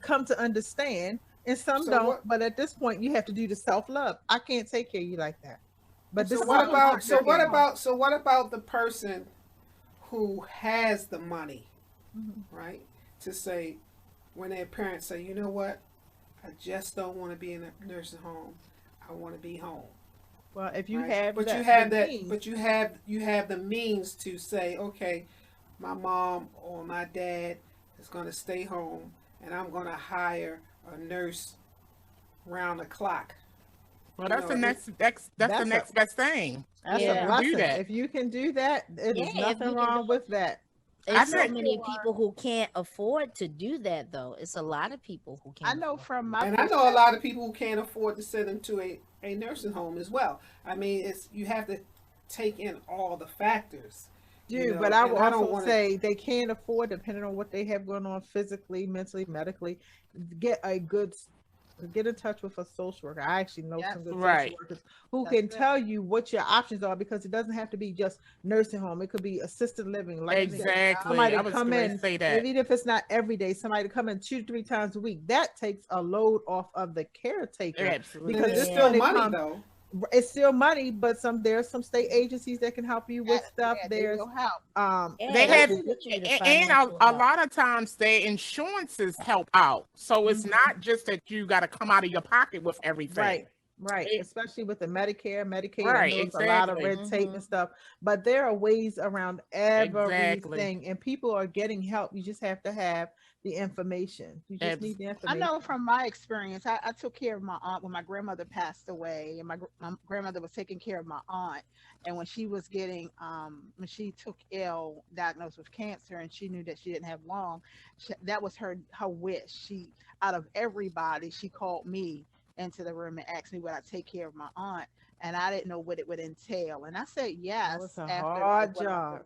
come to understand, and some so don't. what? But at this point, you have to do the self-love. I can't take care of you like that. But this So is what how about? important it is. So what about the person who has the money, Mhm. right? To say, when their parents say, "You know what? I just don't want to be in a nursing home. I want to be home." Well, if you Right? have But you that, have the that. means, But you have the means to say, "Okay, my mom or my dad is going to stay home, and I'm going to hire a nurse round the clock." Well, You that's the know, that's the that's a next best thing. that's You a Yeah. can do blessing. that. If you can do that, it Yeah, is if nothing you can do wrong it. with that. I It's so think many people who can't afford to do that, though. It's a lot of people who I can't know afford to from do my and that. I know a perspective. lot of people who can't afford to send them to a nursing home as well. I mean, it's you have to take in all the factors, Do, but I will and I don't also want to. say they can't afford, depending on what they have going on physically, mentally, medically, get a good, get in touch with a social worker. I actually know Yes. some good social right. workers who That's can it. tell you what your options are, because it doesn't have to be just nursing home. It could be assisted living, like you said, Exactly. somebody I to was come going to in, say that. even if it's not every day, somebody to come in 2 to 3 times a week. That takes a load off of the caretaker, But Absolutely. because it's this Yeah. still one it money comes. though. It's still money, but there's some state agencies that can help you with stuff. Yeah, they There's will help. They Yeah, have, they get you the and financial a help. lot of times their insurances help out. So it's not just that you got to come out of your pocket with everything. Right, It- especially with the Medicare, Medicaid. I right, know it's a lot of exactly. red tape and stuff, but there are ways around Exactly. everything, and people are getting help. You just have to have the information. You just Abs- need the I information. know from my experience, I took care of my aunt when my grandmother passed away, and my grandmother was taking care of my aunt. And when she was getting, when she took ill, diagnosed with cancer, and she knew that she didn't have long, that was her wish. She, out of everybody, she called me into the room and asked me would I take care of my aunt, and I didn't know what it would entail, and I said That was yes a after hard what I job.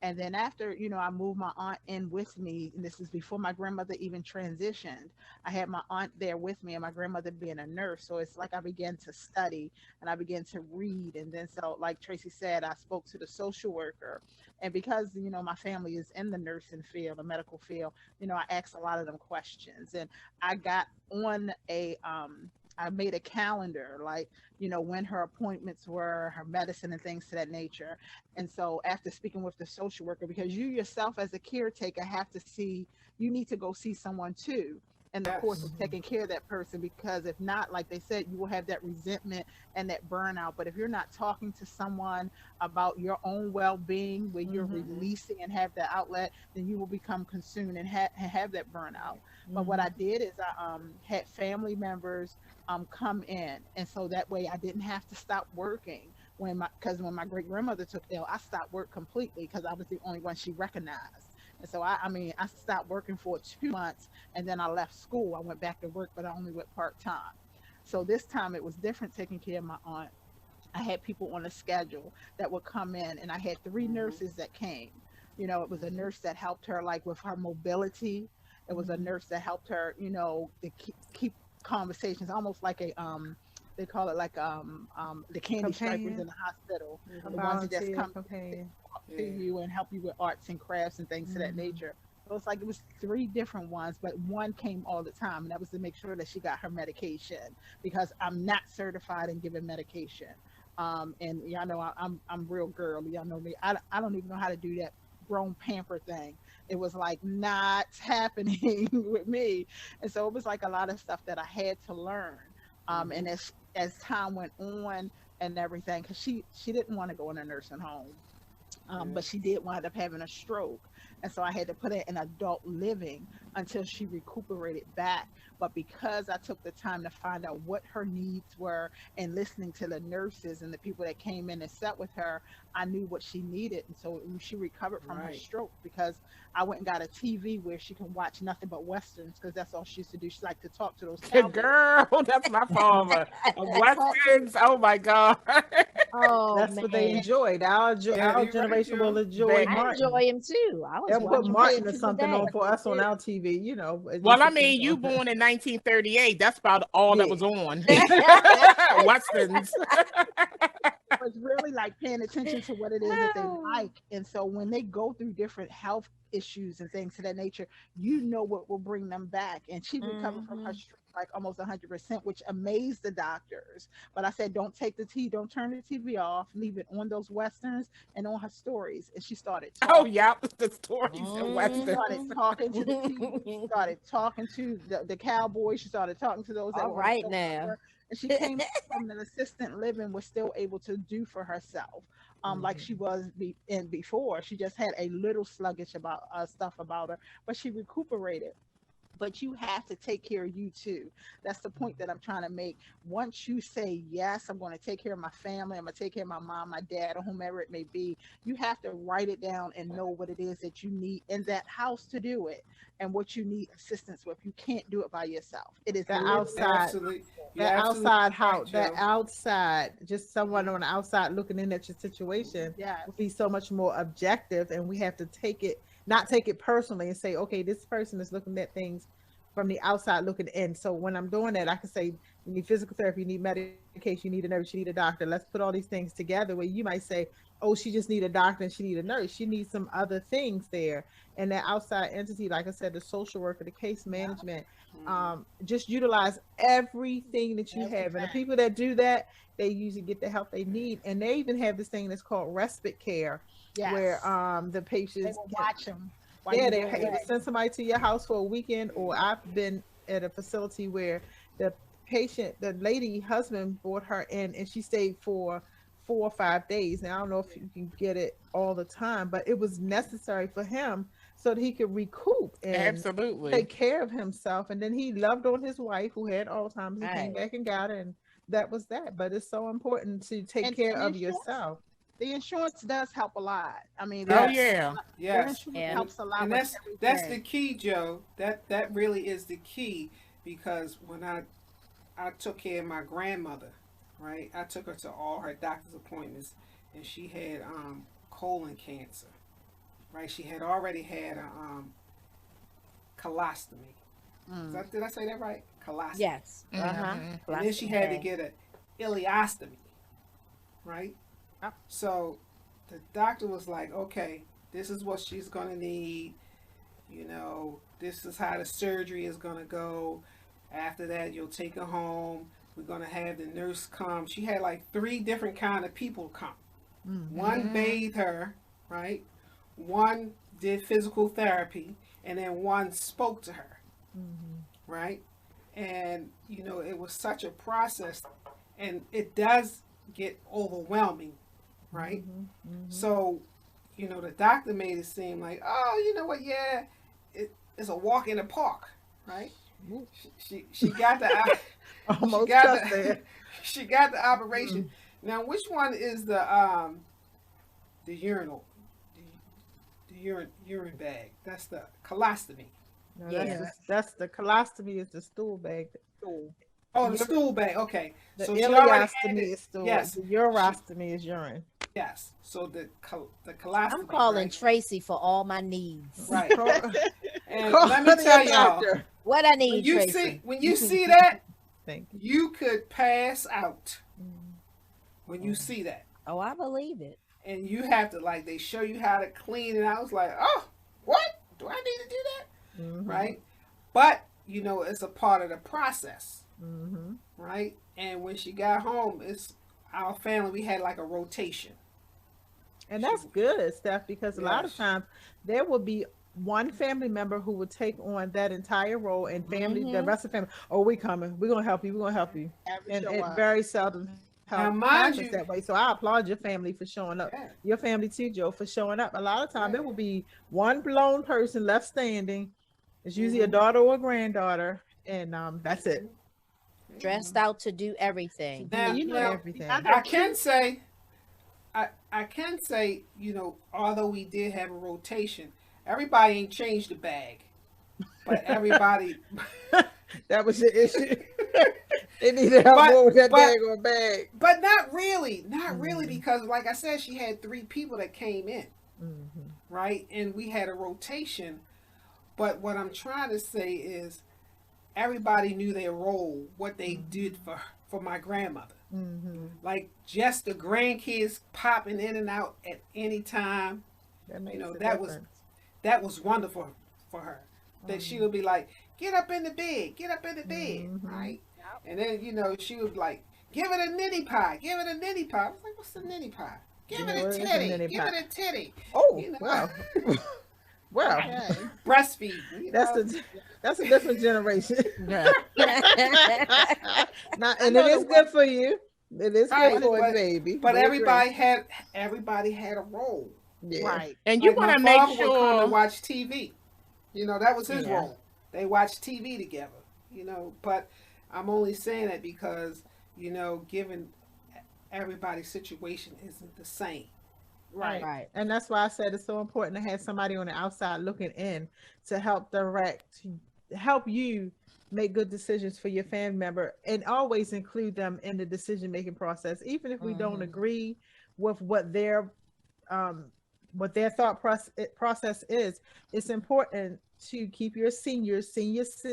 and then after, I moved my aunt in with me, and this is before my grandmother even transitioned. I had my aunt there with me, and my grandmother being a nurse. So it's like I began to study and I began to read. And then, so like Tracy said, I spoke to the social worker. And because, my family is in the nursing field, the medical field, I asked a lot of them questions. And I got on I made a calendar, like, when her appointments were, her medicine and things to that nature. And so after speaking with the social worker, because you yourself as a caretaker have to see, you need to go see someone too in the course Yes. of taking care of that person, because if not, like they said, you will have that resentment and that burnout. But if you're not talking to someone about your own well-being, where you're releasing and have that outlet, then you will become consumed and have that burnout. But what I did is I had family members come in, and so that way I didn't have to stop working because when my great grandmother took ill, I stopped work completely because I was the only one she recognized. And so I stopped working for 2 months, and then I left school. I went back to work, but I only went part time. So this time it was different taking care of my aunt. I had people on a schedule that would come in, and I had 3 nurses that came. It was a nurse that helped her like with her mobility. It was a nurse that helped her, to keep conversations, almost like they call it like the candy stripers in Companion, the hospital, a the ones that just volunteer come companion. to you and help you with arts and crafts and things to that nature. So it's like it was 3 different ones, but one came all the time, and that was to make sure that she got her medication, because I'm not certified in giving medication. And y'all know I'm real girly. Y'all know me. I don't even know how to do that grown pamper thing. It was like not happening with me, and so it was like a lot of stuff that I had to learn. And as time went on and everything, because she didn't want to go in a nursing home, but she did wind up having a stroke. And so I had to put her in adult living until she recuperated back. But because I took the time to find out what her needs were and listening to the nurses and the people that came in and sat with her, I knew what she needed. And so she recovered from her stroke, because I went and got a TV where she can watch nothing but Westerns, because that's all she used to do. She liked to talk to those cowboys. Girl, that's my father. Westerns. Oh my God. Oh That's what they man, enjoyed. Our Yeah, our you're right, generation will Joe. enjoy They- I Martin. enjoy him too. I was They'll put watching Martin him or the something other on day. for us on our TV. At Well, least I if mean, it's you on. born in 1938. That's about all that Yeah. was on. Westerns. Was really like paying attention to what it is that they like. And so when they go through different health issues and things to that nature, what will bring them back. And she recovered from her stroke like almost 100%, which amazed the doctors. But I said, don't take the tea, don't turn the TV off, leave it on those Westerns and on her stories. And she started talking. Oh, yeah. The stories in She Westerns. started talking to the TV. She started talking to the cowboys. She started talking to those that All were right on now. her. And she came from an assistant living, was still able to do for herself, like she was before. She just had a little sluggish about stuff about her, but she recuperated. But you have to take care of you too. That's the point that I'm trying to make. Once you say yes, I'm going to take care of my family, I'm going to take care of my mom, my dad, or whomever it may be, you have to write it down and know what it is that you need in that house to do it, and what you need assistance with. You can't do it by yourself. It is The literally outside, Absolutely. You're that absolutely outside right, house, that Joe. outside, just someone on the outside looking in at your situation yes. will be so much more objective, and we have to not take it personally and say, okay, this person is looking at things from the outside looking in. So when I'm doing that, I can say you need physical therapy, you need medication, you need a nurse, you need a doctor. Let's put all these things together where you might say, oh, she just need a doctor and she need a nurse. She needs some other things there. And that outside entity, like I said, the social worker, the case management, just utilize everything that you have. And the people that do that, they usually get the help they need. And they even have this thing that's called respite care, where the They patients will watch them. yeah, they will send somebody to your house for a weekend. Or I've been at a facility where the patient, the lady husband brought her in and she stayed for 4 or 5 days. Now I don't know if you can get it all the time, but it was necessary for him so that he could recoup and Absolutely. take care of himself. And then he loved on his wife who had Alzheimer's. He came back and got her, and that was that. But it's so important to take care of yourself. The insurance does help a lot. I mean, Oh yeah. Yes. insurance helps a lot. And with that's the everything. key, Joe. That really is the key, because when I took care of my grandmother, right? I took her to all her doctor's appointments, and she had colon cancer, right? She had already had a colostomy. Did I say that right? Colostomy. Yes. Mhm. And then she had to get a ileostomy, right? So the doctor was like, okay, this is what she's going to need. You know, this is how the surgery is going to go. After that, you'll take her home. We're going to have the nurse come. She had like 3 different kind of people come. One bathed her, right? One did physical therapy, and then one spoke to her, right? And, you know, it was such a process, and it does get overwhelming, right? So, you know, the doctor made it seem like, oh, you know what, yeah, it's a walk in the park, right? She got the Almost she got the operation. Now, which one is the urinal, the urine bag? That's the colostomy. No, that's the colostomy is the stool bag. Oh, the stool bag. Okay. The So she already had ileostomy it. is stool. Yes. The urostomy is urine. Yes. So the colostomy. I'm calling right? Tracy for all my needs. Right. And Call let me the tell y'all, doctor. What I need, when Tracy. you see that, Thank you. you could pass out when you see that. Oh, I believe it. And you have to, like, they show you how to clean it. I was like, oh, what? Do I need to do that? Right? But, you know, it's a part of the process. Right? And when she got home, it's our family, we had like a rotation. And that's good, Steph, because a lot of Yes. times there will be one family member who would take on that entire role, and family, the rest of the family, oh, we coming, we're gonna help you, we're gonna help you. And it very seldom Now, mind happens you- that way. So I applaud your family for showing up. Yeah. Your family too, Joe, for showing up. A lot of times there will be one lone person left standing. It's usually a daughter or a granddaughter, and that's it. Dressed out to do everything. Now, You know now, everything. I can say, you know, although we did have a rotation, everybody ain't changed the bag, but everybody. That was the issue. They need to help more with that bag. But not really, because like I said, she had 3 people that came in, right, and we had a rotation. But what I'm trying to say is, everybody knew their role, what they did for my grandmother. Like just the grandkids popping in and out at any time. That makes You know, a that difference. was wonderful for her. That she would be like, get up in the bed, right? And then, you know, she would be like, give it a nitty pie. I was like, what's a nitty pie? Give it a titty. Oh, You know. wow. Well, Breastfeed. You know? that's a different generation. Yeah. And it is good for you. It is Right, good for but- a baby. But We everybody agree. had a role. Yeah. Right. And you Like, want my to make father would come sure. and watch TV. You know, that was his Yeah. role. They watched TV together. You know, but I'm only saying that because, you know, given everybody's situation isn't the same. Right. And that's why I said it's so important to have somebody on the outside looking in to help help you make good decisions for your family member, and always include them in the decision making process, even if we don't agree with what their what their thought process is. It's important to keep your senior seasons,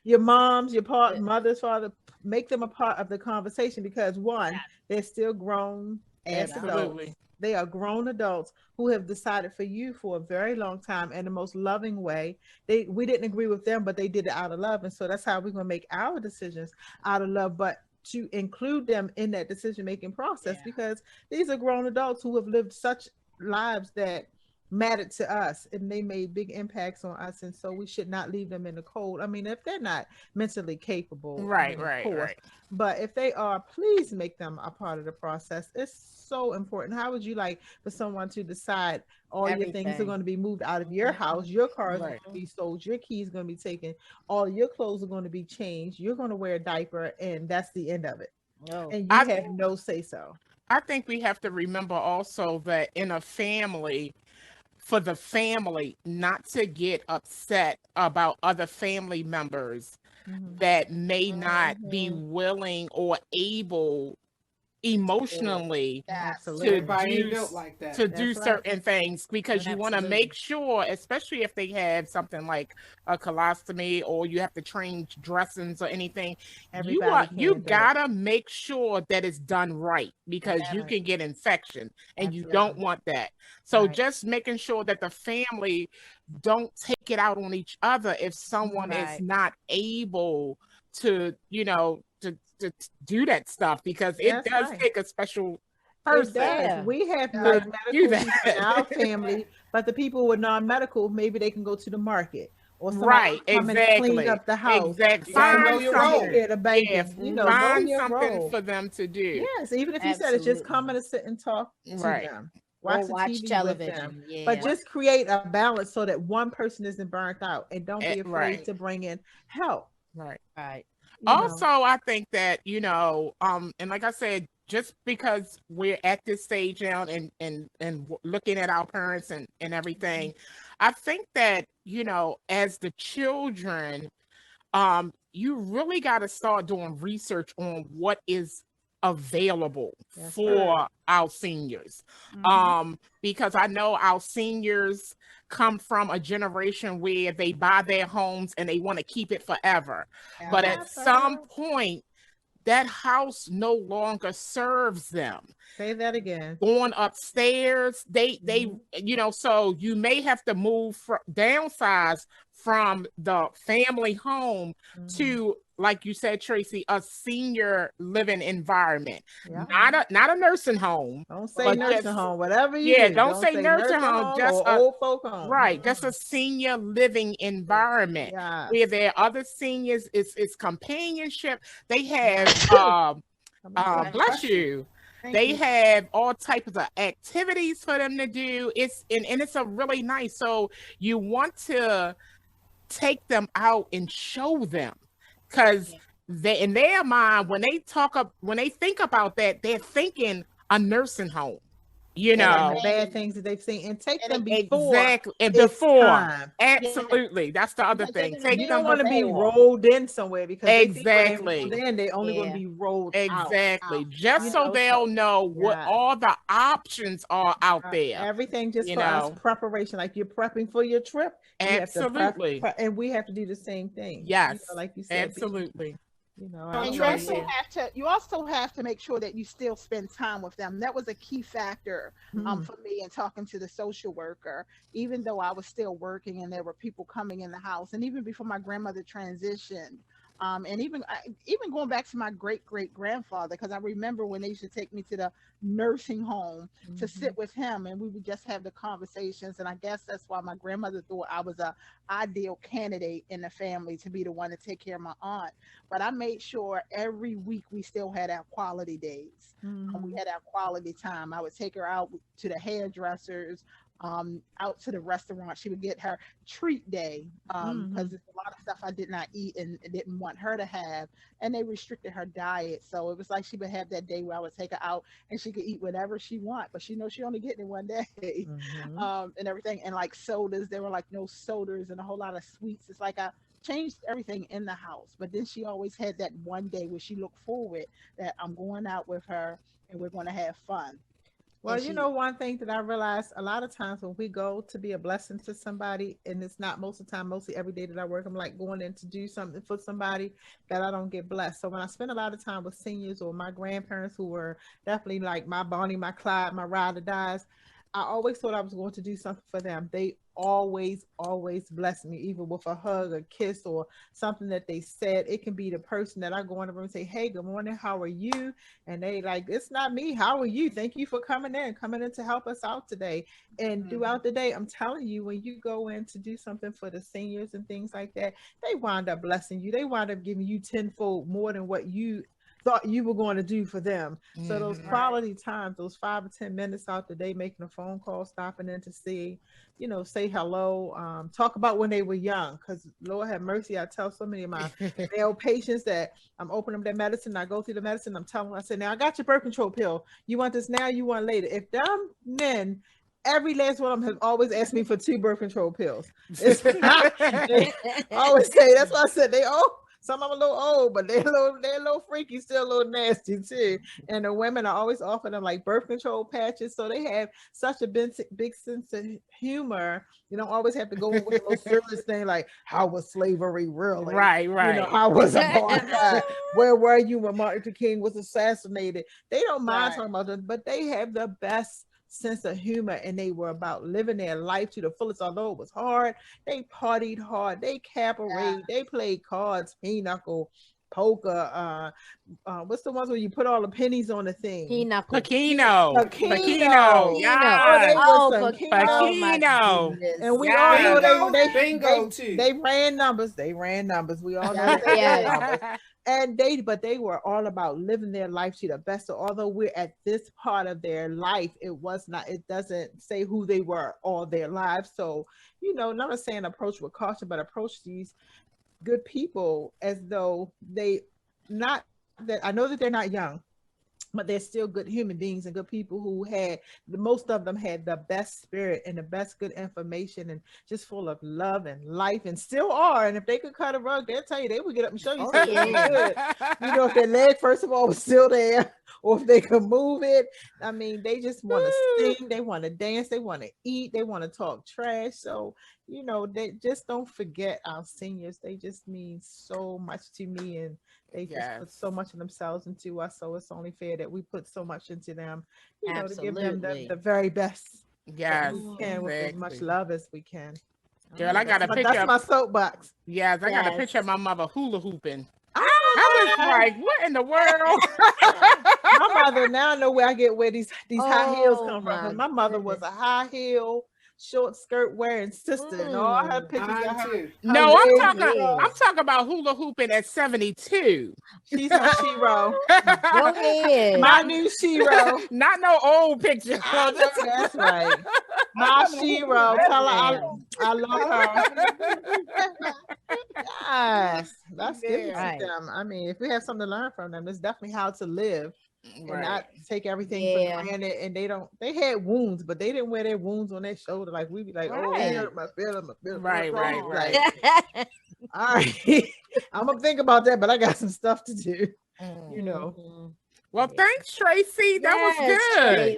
your moms, your mothers, father, make them a part of the conversation, because one, they're still grown as adults. Absolutely. They are grown adults who have decided for you for a very long time in the most loving way. We didn't agree with them, but they did it out of love. And so that's how we're gonna make our decisions, out of love, but to include them in that decision making process, because these are grown adults who have lived such lives that mattered to us, and they made big impacts on us, and so we should not leave them in the cold. I mean, if they're not mentally capable, I Right, mean, of right, course, right. but if they are, please make them a part of the process. It's so important. How would you like for someone to decide all your things are Everything. going to be moved out of your house, your car is going Right. to be sold, your keys going to be taken, all your clothes are going to be changed, you're going to wear a diaper, and that's the end of it, Oh, and you I have no say so. I think we have to remember also that in a family, for the family not to get upset about other family members Mhm. that may not be mhm. willing or able emotionally to Absolutely. Everybody ain't do built like that. to do That's right. certain things, because you want to Absolutely. make sure, especially if they have something like a colostomy or you have to change dressings or anything, Everybody you can't do it. gotta make sure that it's done right, because you Right. can get infection and you don't Absolutely. want that. So Right. just making sure that the family don't take it out on each other if someone is Right. not able to, to do that stuff, because it That's does right. take a special It does. person Yeah. We have to like do medical people in our that. family, but the people with non-medical, maybe they can go to the market, or somebody Right, can come in and clean exactly. up the house. Exact. You gotta know Find Somebody your can take something. role. care of the Yeah, banking. Know find your something role. for them to do. Yes, even if you said it's just Absolutely. coming to sit and talk to Right. them, Or watch the watch TV with them, television. but Yeah. just create a balance so that one person isn't burnt out, and don't be afraid Right. to bring in help. Right. Right. You Also, know. I think that, and like I said, just because we're at this stage now and looking at our parents and everything, I think that, as the children, you really got to start doing research on what is available That's right. for our seniors. Mhm. Because I know our seniors come from a generation where they buy their homes and they want to keep it forever, but at some Ever. point that house no longer serves them. Say that again. Going upstairs, Mhm. so you may have to downsize from the family home Mhm. to, like you said, Tracy, a senior living environment. Yeah. Not a nursing home, Don't say but nursing just, home. Whatever you yeah, do, don't don't say say nursing nursing home, home just or a old folk home. right, just a Mm-mm. senior living environment where Yes. there are other seniors. It's companionship. They Yeah. have Come on, Good girl. bless question. you. Thank They you. have all types of activities for them to do. And it's a really nice. So you want to take them out and show them, because Yeah. they, in their mind, when they think about that, they're thinking a nursing home, you And And the know. bad and things that they've seen, and take and them it, before Exactly. And it's before, time. yeah, absolutely, that's the you other gotta take thing. them to You Take dinner don't them want to be before. before. rolled in somewhere, because they think when they rolled Exactly. in, they only going to Yeah. be rolled out. Exactly. Just You so know, they'll so know what yeah. all the options are out there, Everything just you for us know. preparation, like you're prepping for your trip. You have to Absolutely. and we have to do the same thing. Yes. Like you said, Absolutely. I So And don't you want to also hear. Tracy, have to make sure that you still spend time with them. That was a key factor Mm, for me in talking to the social worker, even though I was still working and there were people coming in the house, and even before my grandmother transitioned. And even going back to my great great grandfather, because I remember when they used to take me to the nursing home to mhm. sit with him, and we would just have the conversations. And I guess that's why my grandmother thought I was a ideal candidate in the family to be the one to take care of my aunt. But I made sure every week we still had our quality days. We Mhm. had our quality time. I would take her out to the hairdressers, out to the restaurant. She would get her treat day, because Mhm. there's a lot of stuff I did not eat and didn't want her to have, and they restricted her diet. So it was like she would have that day where I would take her out and she could eat whatever she want, but she knows she only getting it one day, Mhm. and everything. And like sodas, there were like no sodas and a whole lot of sweets. It's like I changed everything in the house. But then she always had that one day where she looked forward that I'm going out with her and we're going to have fun. Well, And you she, know, one thing that I realized a lot of times when we go to be a blessing to somebody, and it's not most of the time, mostly every day that I work, I'm like going in to do something for somebody that I don't get blessed. So when I spend a lot of time with seniors or my grandparents who were definitely like my Bonnie, my Clyde, my ride or dies, I always thought I was going to do something for them. They always bless me, even with a hug, a kiss, or something that they said. It can be the person that I go in the room and say, "Hey, good morning, how are you?" And they like, "It's not me. How are you? Thank you for coming in to help us out today." And throughout the day, I'm telling you, when you go in to do something for the seniors and things like that, they wind up blessing you. They wind up giving you tenfold more than what you thought you were going to do for them. So those quality times, those 5 or 10 minutes out the day, making a phone call, stopping in to see, you know, say hello, talk about when they were young. Because Lord have mercy, I tell so many of my male patients that I'm opening up their medicine. I go through the medicine. I'm telling them, I say, now I got your birth control pill. You want this now? You want later? If them men, every last one of them has always asked me for 2 birth control pills. It's not, they always say, that's why I said they all. Some of them a little old, but they're a little freaky, still a little nasty too. And the women are always offering them like birth control patches, so they have such a big sense of humor. You don't always have to go with a little serious thing like, how was slavery really? Right. You know, how was apartheid? Where were you when Martin Luther King was assassinated? They don't mind talking about it, but they have the best sense of humor, and they were about living their life to the fullest. Although it was hard, they partied hard, they cabaret, they played cards, pinochle, poker, what's the ones where you put all the pennies on the thing? Pinochle. Paquino. Yeah. Oh, Oh, my Paquino. goodness. And we all know Bingo too. they ran numbers. They ran numbers. We all know they ran numbers. And they were all about living their life to the best. So although we're at this part of their life, it doesn't say who they were all their lives. So, you know, not saying approach with caution, but approach these good people as though I know that they're not young, but they're still good human beings and good people who most of them had the best spirit and the best good information and just full of love and life, and still are. And if they could cut a rug, they'll tell you, they would get up and show you something good. You know, if their leg, first of all, was still there, or if they could move it. I mean, they just want to sing, they want to dance, they want to eat, they want to talk trash. So, you know, they just don't forget our seniors. They just mean so much to me, and they just put so much of themselves into us. So it's only fair that we put so much into them, you know, to give them the very best. Yes, we can with as much love as we can. Girl, I got a picture. That's my soapbox. Yes, I got a picture of my mother hula hooping. I was like, what in the world? My mother, now I know where these high heels come from. My mother was a high heel, short skirt wearing sister, and all her pictures of her. No, I'm talking about hula hooping at 72. She's my Shiro. Go ahead. My new Shiro. Not no old picture. That's right. My Shiro. Tell her I love her. Yes, that's good to them. I mean, if we have something to learn from them, it's definitely how to live. And not take everything for granted. And they had wounds, but they didn't wear their wounds on their shoulder like we be like, oh, it hurt my feeling. Right. All right. I'm gonna think about that, but I got some stuff to do. You know. Well, thanks, Tracy. That was good.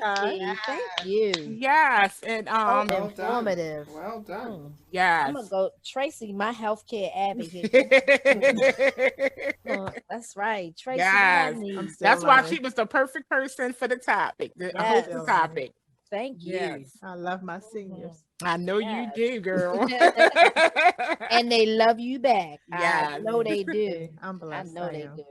Thank you. Yes, and informative. Well done. Yes. I'm gonna go, Tracy, my healthcare advocate. That's right, Tracy. Yes. That's why she was the perfect person for the topic. The topic. Thank you. Yes. I love my seniors. I know you do, girl. And they love you back. Yeah, I know they do. I'm blessed. I know they do.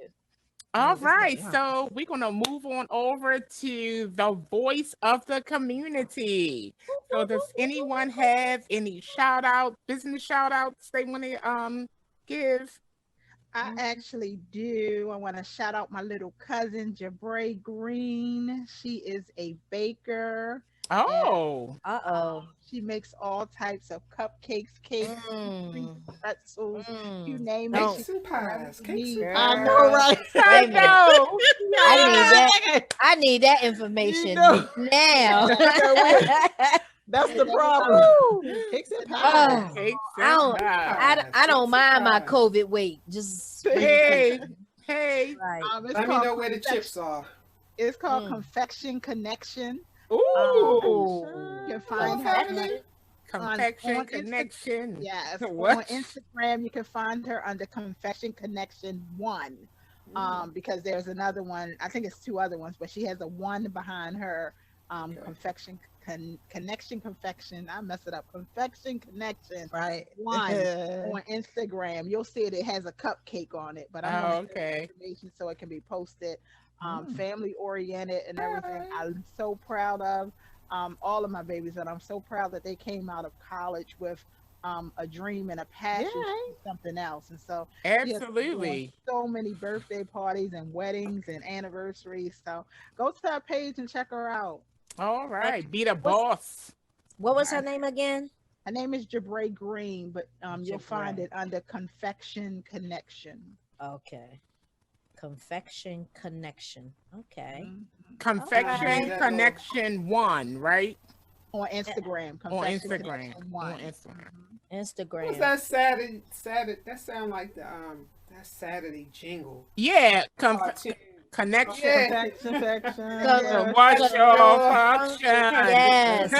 All right, so we're going to move on over to the voice of the community. So does anyone have any business shout outs they want to give? I actually do. I want to shout out my little cousin, Zethray Green. She is a baker. Oh. She makes all types of cupcakes, cakes, pretzels, you name it. Cakes and pies. I know, right? I know. I need that information now. That's And the then problem. Ooh. Cakes and Oh, pies. Cakes I don't, and pies. I don't mind my Pies. COVID weight. Just Hey, hey. right. it's Let me called know where the confection. chips are. It's called Mm. Confection Connection. Ooh. Oh, You can find her confection. Confection on connection. Yes, on What? Instagram you can find her under Confession Connection One. Because there's another one. I think it's two other ones, but she has a one behind her. Confection Connection Confection. I mess it up. Confection Connection Right. One on Instagram. You'll see it has a cupcake on it, but I'm Oh, gonna send okay. information so it can be posted. Mm. Family oriented and everything. Alright. I'm so proud of all of my babies, and I'm so proud that they came out of college with a dream and a passion to Yay. do something else. And so she has been doing Absolutely. so many birthday parties and weddings and anniversaries. So go to her page and check her out. All right. Be the What's- boss. What was her name again? Her name is Jabray Green, but you'll find Jabray. it under Confection Connection. Okay. Confection Connection. Okay. Confection Okay. connection one, right? On Instagram. On Confection Instagram. Connection One. On Instagram. Instagram. What's that Saturday? That sound like the that Saturday jingle. Yeah. Cartoon. Connection. Yeah. Confection. Go- What's Go- your Go- function? Yes.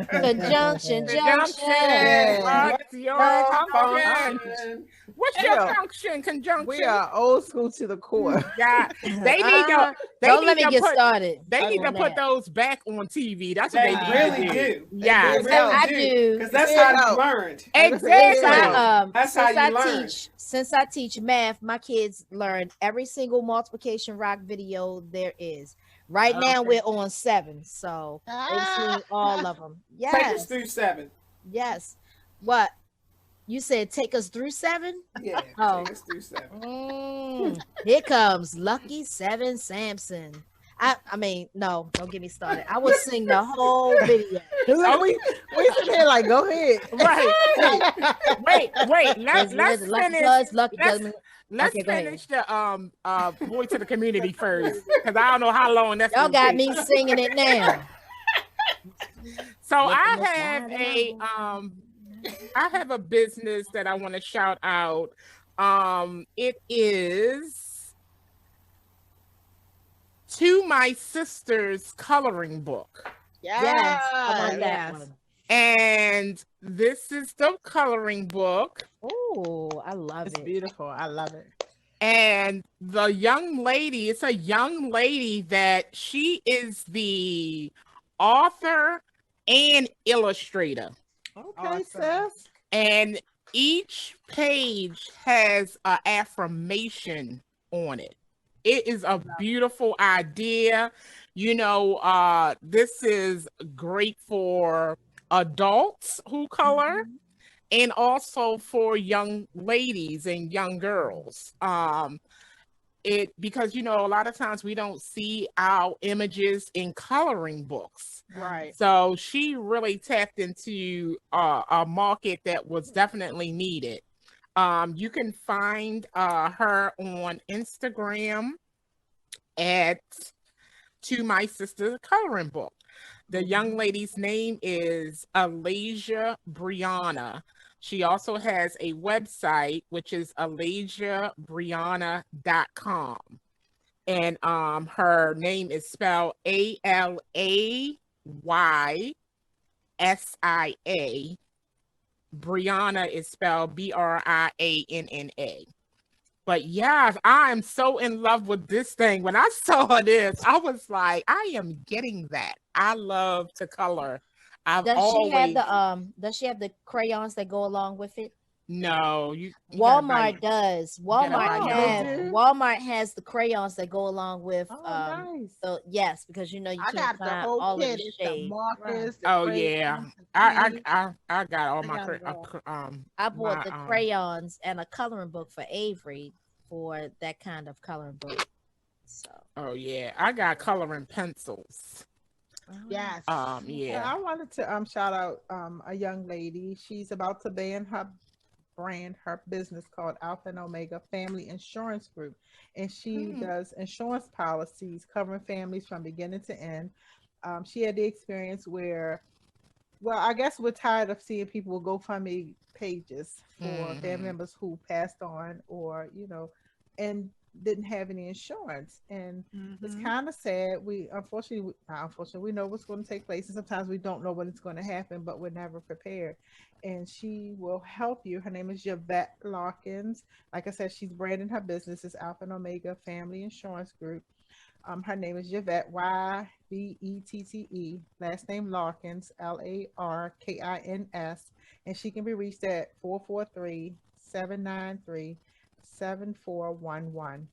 Conjunction. Conjunction, junction. What's your function? Function. What's your Yeah. function? Conjunction. We are old school to the core. Yeah. They need Uh-huh. to. They Don't need let me to get put. started. They need to on put that. those back on TV. That's what They they really need to do. do. Yeah. They really I do. Because that's Yeah. how you learned. Exactly. That's how you learn. Since I teach math, my kids learn every single multiplication rock video there is. Right now Okay. we're on 7, so they've seen all of them. Take us Yes, through 7. yes. What you said? Take us through 7. Yeah. Oh. Take us through 7. Here comes Lucky 7 Samson. I mean, no, don't get me started. I will sing the whole video. Look, we sit there like, go ahead. Right. Wait. Let's Lucky finish. Plus, Lucky let's- Dozen. Let's Okay, go ahead. finish the voice to the community first, because I don't know how long that's. Y'all gonna got take. me singing it now. So I Looking have at I have a business that I want to shout out. It is To My Sister's Coloring Book. Yes, I want that Yes. one. And this is the coloring book. Oh, I love It's it. beautiful. I love it. And the young lady, it's a young lady that she is the author and illustrator. Okay, Awesome. sis. And each page has an affirmation on it. It is a beautiful idea. You know, this is great for adults who color and also for young ladies and young girls. Because a lot of times we don't see our images in coloring books. Right. So she really tapped into a market that was definitely needed. You can find her on Instagram at To My Sister's Coloring Book. The young lady's name is Alasia Brianna. She also has a website, which is alasiabrianna.com. And her name is spelled Alaysia. Brianna is spelled Brianna. But yeah, I am so in love with this thing. When I saw this, I was like, I am getting that. I love to color. Does she have the crayons that go along with it? No, you gotta buy Walmart it. does. gotta buy Walmart has the crayons that go along with Oh, nice. so yes, because you I can't got the find whole all of kit. the It's the shades. markers. the Oh yeah, crayons, the pens. I got all I my got it all. I bought my, the crayons and a coloring book for Avery for that kind of coloring book. So Oh yeah, I got coloring pencils. Yes. Yeah. I wanted to shout out a young lady. She's about to brand her business called Alpha and Omega Family Insurance Group, and she does insurance policies covering families from beginning to end. She had the experience where Well, I guess we're tired of seeing people with GoFundMe pages for family members who passed on, or and didn't have any insurance. And it's kind of sad. We unfortunately, not unfortunately, we know what's going to take place, and sometimes we don't know when it's going to happen, but we're never prepared. And she will help you. Her name is Yvette Larkins. Like I said, she's branding her business as Alpha and Omega Family Insurance Group. Her name is Yvette, Yvettete, last name Larkins, Larkins, and she can be reached at 443-793-7411.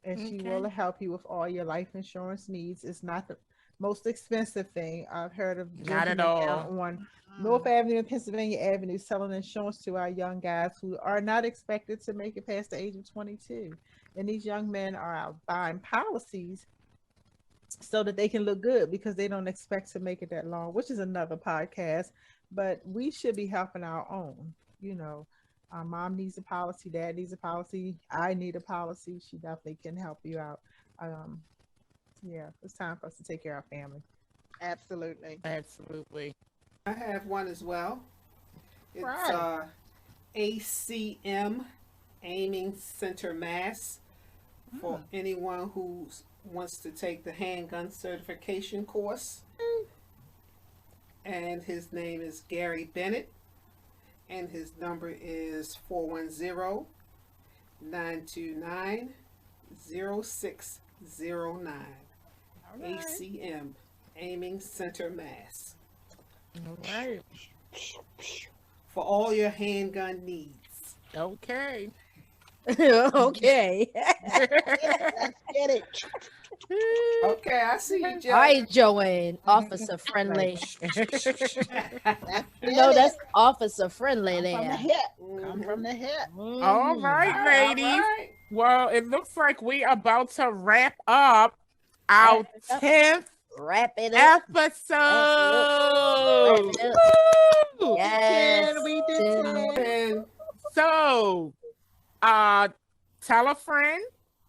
And she will help you with all your life insurance needs. It's not the most expensive thing. I've heard of Not at all. on North Avenue and Pennsylvania Avenue selling insurance to our young guys who are not expected to make it past the age of 22. And these young men are out buying policies so that they can look good because they don't expect to make it that long, which is another podcast. But we should be helping our own. Our mom needs a policy, dad needs a policy, I need a policy. She definitely can help you out. Yeah, it's time for us to take care of our family. Absolutely. Absolutely. I have one as well. It's Right. ACM, Aiming Center Mass, for anyone who wants to take the handgun certification course. And his name is Gary Bennett, and his number is 410-929-0609. ACM, Aiming Center Mass. All right. For all your handgun needs. Okay. Okay. Let's get it. Okay, I see you, Joe. All right, Joanne, officer friendly. Let's get That's it. officer friendly From the there. hip. Come from the hip. All right, All ladies. right. Well, it looks like we're about to wrap up our Wrap it up. 10th Wrap it up. episode. Wrap it up. Woo! Yes. We did 10. And So, tell a friend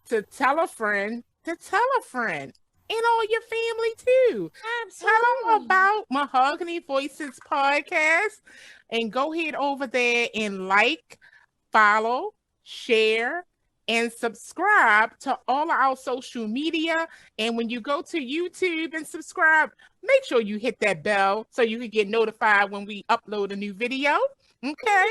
to tell a friend to tell a friend, and all your family too. Tell them about Mahogany Voices podcast, and go ahead over there and like, follow, share, and subscribe to all of our social media. And when you go to YouTube and subscribe, make sure you hit that bell so you can get notified when we upload a new video. Okay.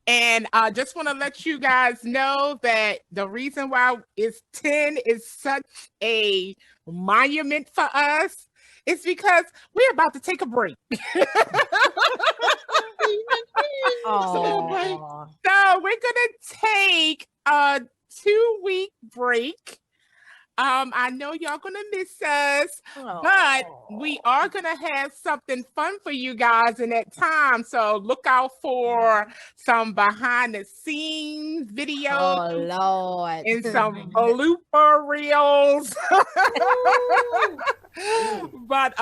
And I just want to let you guys know that the reason why it's 10 is such a monument for us is because we're about to take a break. Aw. So we're gonna take a 2-week break. I know y'all gonna miss us, but we are gonna have something fun for you guys in that time. So look out for some behind the scenes videos Oh Lord. and some blooper reels. But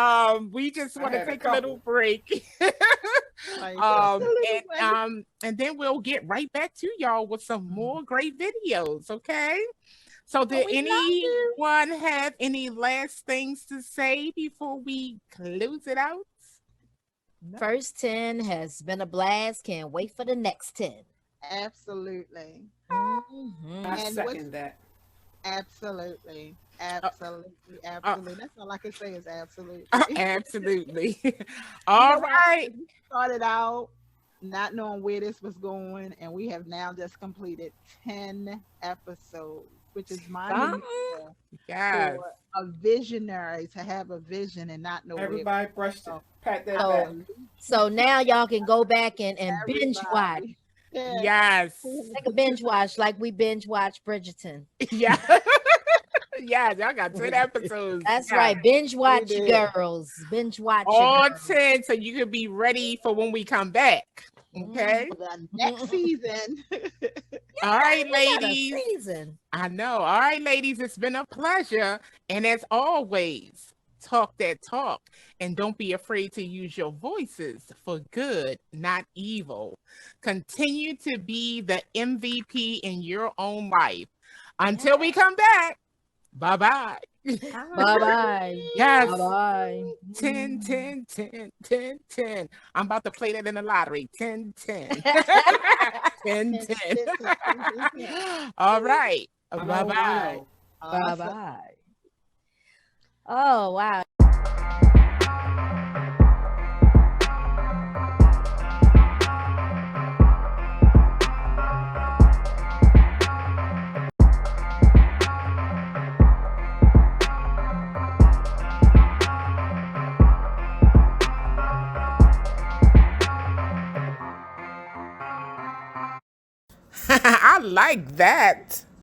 we just want to had a take a little couple. break. And then we'll get right back to y'all with some more great videos, okay? So did we love you. anyone have any last things to say before we close it out? First 10 has been a blast. Can't wait for the next 10. Absolutely. Mhm. I And second that. Absolutely. Absolutely. Absolutely. That's all I can say is absolutely. Absolutely. You All know what? right. We started out not knowing where this was going, and we have now just completed 10 episodes, which is monumental Yes. for a visionary to have a vision and not know where Everybody brushed it. Pat that Oh, back. So now y'all can go back and binge watch. everybody. Yeah. Yes. Take a binge watch like we binge watch Bridgerton. Yeah. Yeah, y'all got 10 episodes. That's Yeah. right. Binge watch, did. girls. Binge watch. All girls. 10 so you can be ready for when we come back. Okay. For the next season. All right, We got a ladies. season. I know. All right, ladies, it's been a pleasure. And as always, talk that talk. And don't be afraid to use your voices for good, not evil. Continue to be the MVP in your own life. Until we come back, Bye-bye. Bye-bye. Yes. Bye-bye. 10, 10, 10, 10, 10. I'm about to play that in the lottery. 10, 10. 10, 10. All right. Bye-bye. Bye-bye. Oh, wow. I like that.